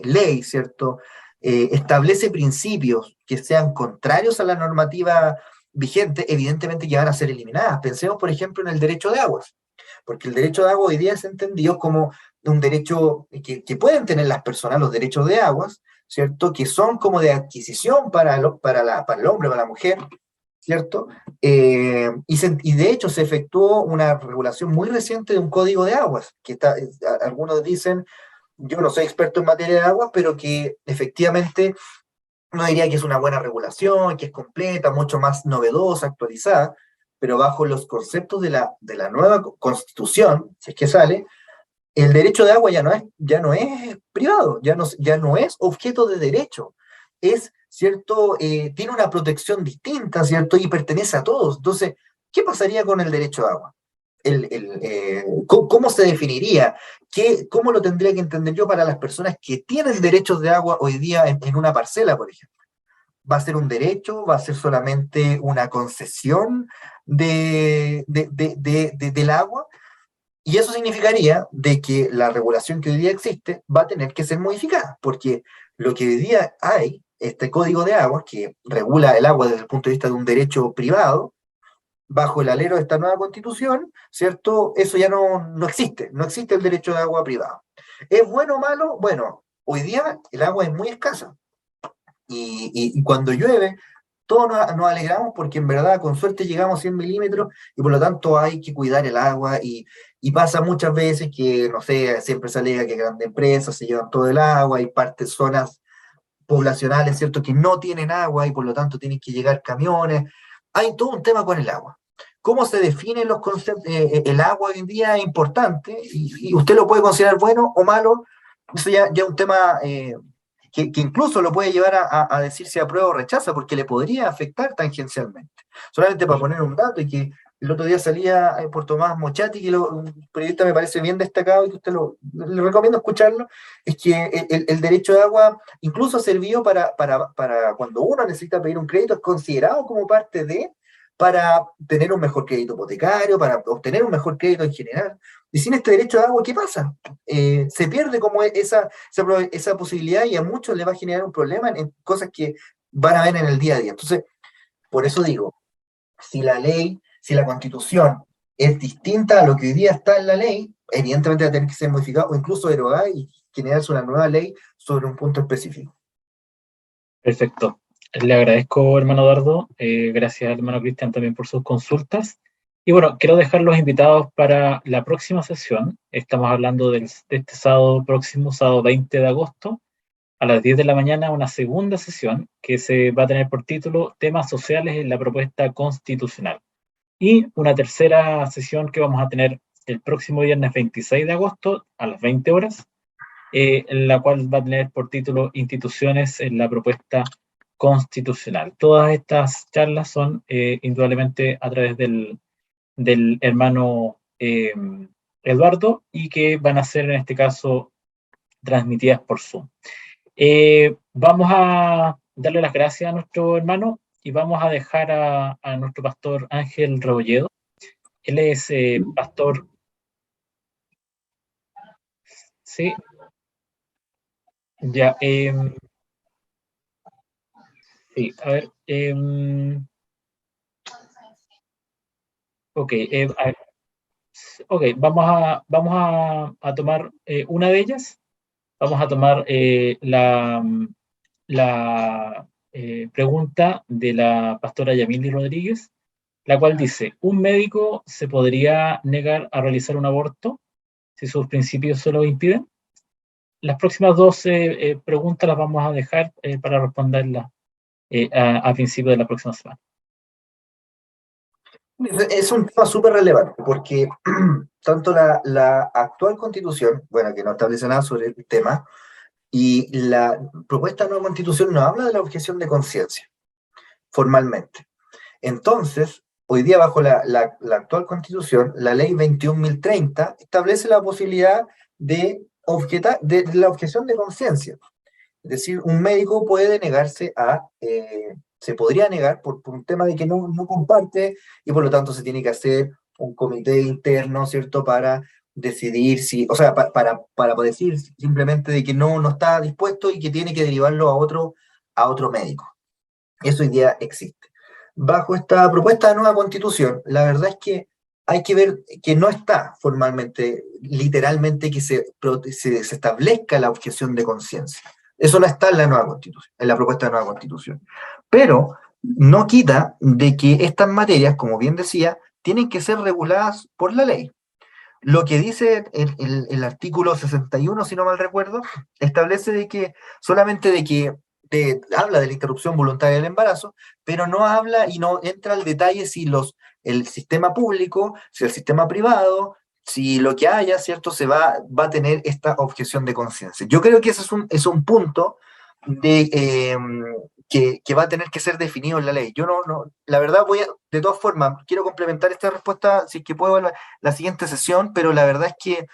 S2: ley, ¿cierto?, establece principios que sean contrarios a la normativa vigente, evidentemente que van a ser eliminadas. Pensemos, por ejemplo, en el derecho de aguas, porque el derecho de agua hoy día es entendido como un derecho que pueden tener las personas, los derechos de aguas, ¿cierto?, que son como de adquisición para el hombre, para la mujer, ¿cierto? Y de hecho se efectuó una regulación muy reciente de un código de aguas, algunos dicen, yo no soy experto en materia de aguas, pero que efectivamente no diría que es una buena regulación, que es completa, mucho más novedosa, actualizada, pero bajo los conceptos de la nueva constitución, si es que sale, el derecho de agua ya no es privado, ya no es objeto de derecho, es, ¿cierto? Tiene una protección distinta, ¿cierto? Y pertenece a todos. Entonces, ¿qué pasaría con el derecho de agua? ¿Cómo se definiría? ¿Cómo lo tendría que entender yo para las personas que tienen derechos de agua hoy día en una parcela, por ejemplo? ¿Va a ser un derecho? ¿Va a ser solamente una concesión del agua? Y eso significaría de que la regulación que hoy día existe va a tener que ser modificada, porque lo que hoy día hay, este código de aguas que regula el agua desde el punto de vista de un derecho privado, bajo el alero de esta nueva constitución, ¿cierto? Eso ya no existe, no existe el derecho de agua privado. ¿Es bueno o malo? Bueno, hoy día el agua es muy escasa y cuando llueve, todos nos alegramos porque en verdad con suerte llegamos a 100 milímetros y por lo tanto hay que cuidar el agua y pasa muchas veces que, no sé, siempre se alega que grandes empresas se llevan todo el agua, hay partes, zonas poblacionales, ¿cierto?, que no tienen agua y por lo tanto tienen que llegar camiones. Hay todo un tema con el agua. ¿Cómo se definen los conceptos? El agua hoy en día es importante y usted lo puede considerar bueno o malo. Eso ya es un tema que incluso lo puede llevar a decir si aprueba o rechaza, porque le podría afectar tangencialmente. Solamente para poner un dato, y que el otro día salía por Tomás Mochati, que un periodista me parece bien destacado y que usted le recomiendo escucharlo, es que el derecho de agua incluso ha servido para cuando uno necesita pedir un crédito, es considerado como parte de, para tener un mejor crédito hipotecario, para obtener un mejor crédito en general. Y sin este derecho de agua, ¿qué pasa? Se pierde como esa posibilidad y a muchos le va a generar un problema en cosas que van a ver en el día a día. Entonces, por eso digo, si la ley, si la constitución es distinta a lo que hoy día está en la ley, evidentemente va a tener que ser modificada o incluso derogada y generarse una nueva ley sobre un punto específico.
S1: Perfecto. Le agradezco, hermano Dardo. Gracias, hermano Cristian, también por sus consultas. Y bueno, quiero dejar los invitados para la próxima sesión. Estamos hablando de este sábado próximo, sábado 20 de agosto, a las 10 de la mañana, una segunda sesión que se va a tener por título Temas sociales en la propuesta constitucional. Y una tercera sesión que vamos a tener el próximo viernes 26 de agosto a las 20 horas, en la cual va a tener por título Instituciones en la propuesta constitucional. Todas estas charlas son indudablemente a través del hermano Eduardo y que van a ser en este caso transmitidas por Zoom. Vamos a darle las gracias a nuestro hermano y vamos a dejar a nuestro pastor Ángel Rebolledo. Él es pastor. Sí, ya. Sí, a ver. Ok, a ver, ok, vamos a tomar una de ellas. Vamos a tomar la pregunta de la pastora Yamili Rodríguez, la cual dice: ¿un médico se podría negar a realizar un aborto si sus principios se lo impiden? Las próximas dos preguntas las vamos a dejar para responderlas a principio de la próxima semana.
S2: Es un tema súper relevante porque tanto la actual constitución, bueno, que no establece nada sobre el tema, y la propuesta de nueva constitución no habla de la objeción de conciencia, formalmente. Entonces, hoy día bajo la actual constitución, la ley 21.030 establece la posibilidad de la objeción de conciencia. Es decir, un médico puede negarse se podría negar por un tema de que no comparte y por lo tanto se tiene que hacer un comité interno, ¿cierto? Para decidir si, o sea, para decir simplemente de que no está dispuesto y que tiene que derivarlo a otro médico. Eso hoy día existe. Bajo esta propuesta de nueva constitución, la verdad es que hay que ver que no está formalmente, literalmente, que se establezca la objeción de conciencia. Eso no está en la nueva constitución, en la propuesta de nueva constitución. Pero no quita de que estas materias, como bien decía, tienen que ser reguladas por la ley. Lo que dice el artículo 61, si no mal recuerdo, establece de que solamente de que habla de la interrupción voluntaria del embarazo, pero no habla y no entra al detalle si los el sistema público, si el sistema privado, si lo que haya, ¿cierto? Va a tener esta objeción de conciencia. Yo creo que ese es un punto que va a tener que ser definido en la ley. Yo la verdad de todas formas, quiero complementar esta respuesta, si es que puedo, la siguiente sesión, pero la verdad es que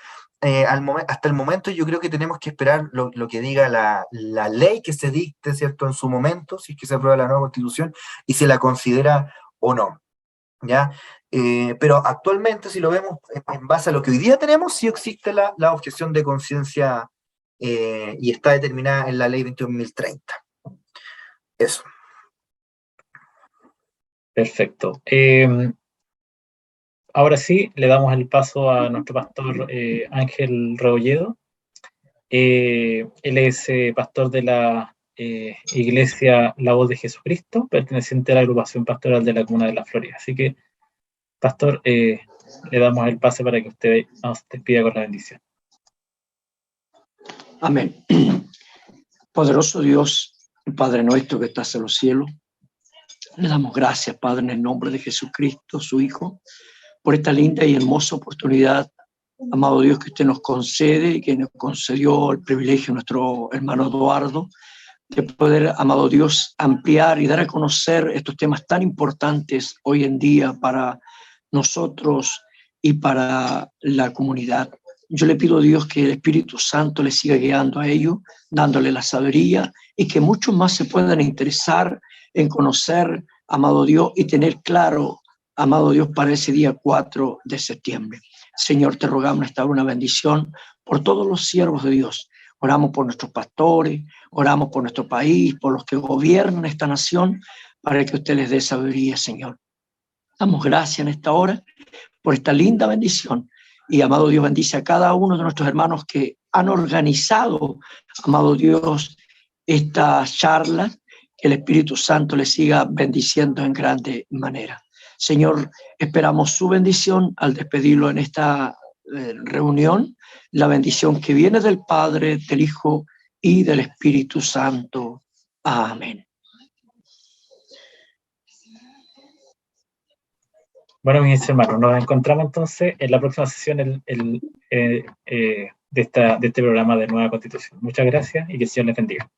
S2: hasta el momento yo creo que tenemos que esperar lo que diga la ley que se dicte, ¿cierto? En su momento, si es que se aprueba la nueva Constitución y se la considera o no, ¿ya? Pero actualmente, si lo vemos en base a lo que hoy día tenemos, sí existe la objeción de conciencia y está determinada en la ley 21.030. Eso.
S1: Perfecto. Ahora sí, le damos el paso a nuestro pastor Ángel Rebolledo. Él es pastor de la Iglesia La Voz de Jesucristo, perteneciente a la agrupación pastoral de la Comuna de La Florida. Así que, pastor, le damos el pase para que usted nos despida con la bendición.
S3: Amén. Poderoso Dios, Padre nuestro que estás en los cielos, le damos gracias, Padre, en el nombre de Jesucristo, su Hijo, por esta linda y hermosa oportunidad, amado Dios, que usted nos concede y que nos concedió el privilegio a nuestro hermano Eduardo de poder, amado Dios, ampliar y dar a conocer estos temas tan importantes hoy en día para nosotros y para la comunidad. Yo le pido a Dios que el Espíritu Santo le siga guiando a ellos, dándole la sabiduría y que muchos más se puedan interesar en conocer, amado Dios, y tener claro, amado Dios, para ese día 4 de septiembre. Señor, te rogamos esta una bendición por todos los siervos de Dios. Oramos por nuestros pastores, oramos por nuestro país, por los que gobiernan esta nación, para que usted les dé sabiduría, Señor. Damos gracias en esta hora por esta linda bendición. Y, amado Dios, bendice a cada uno de nuestros hermanos que han organizado, amado Dios, esta charla, que el Espíritu Santo les siga bendiciendo en grande manera. Señor, esperamos su bendición al despedirlo en esta reunión, la bendición que viene del Padre, del Hijo y del Espíritu Santo. Amén.
S1: Bueno, mis hermanos, nos encontramos entonces en la próxima sesión de este programa de Nueva Constitución. Muchas gracias y que el Señor les bendiga.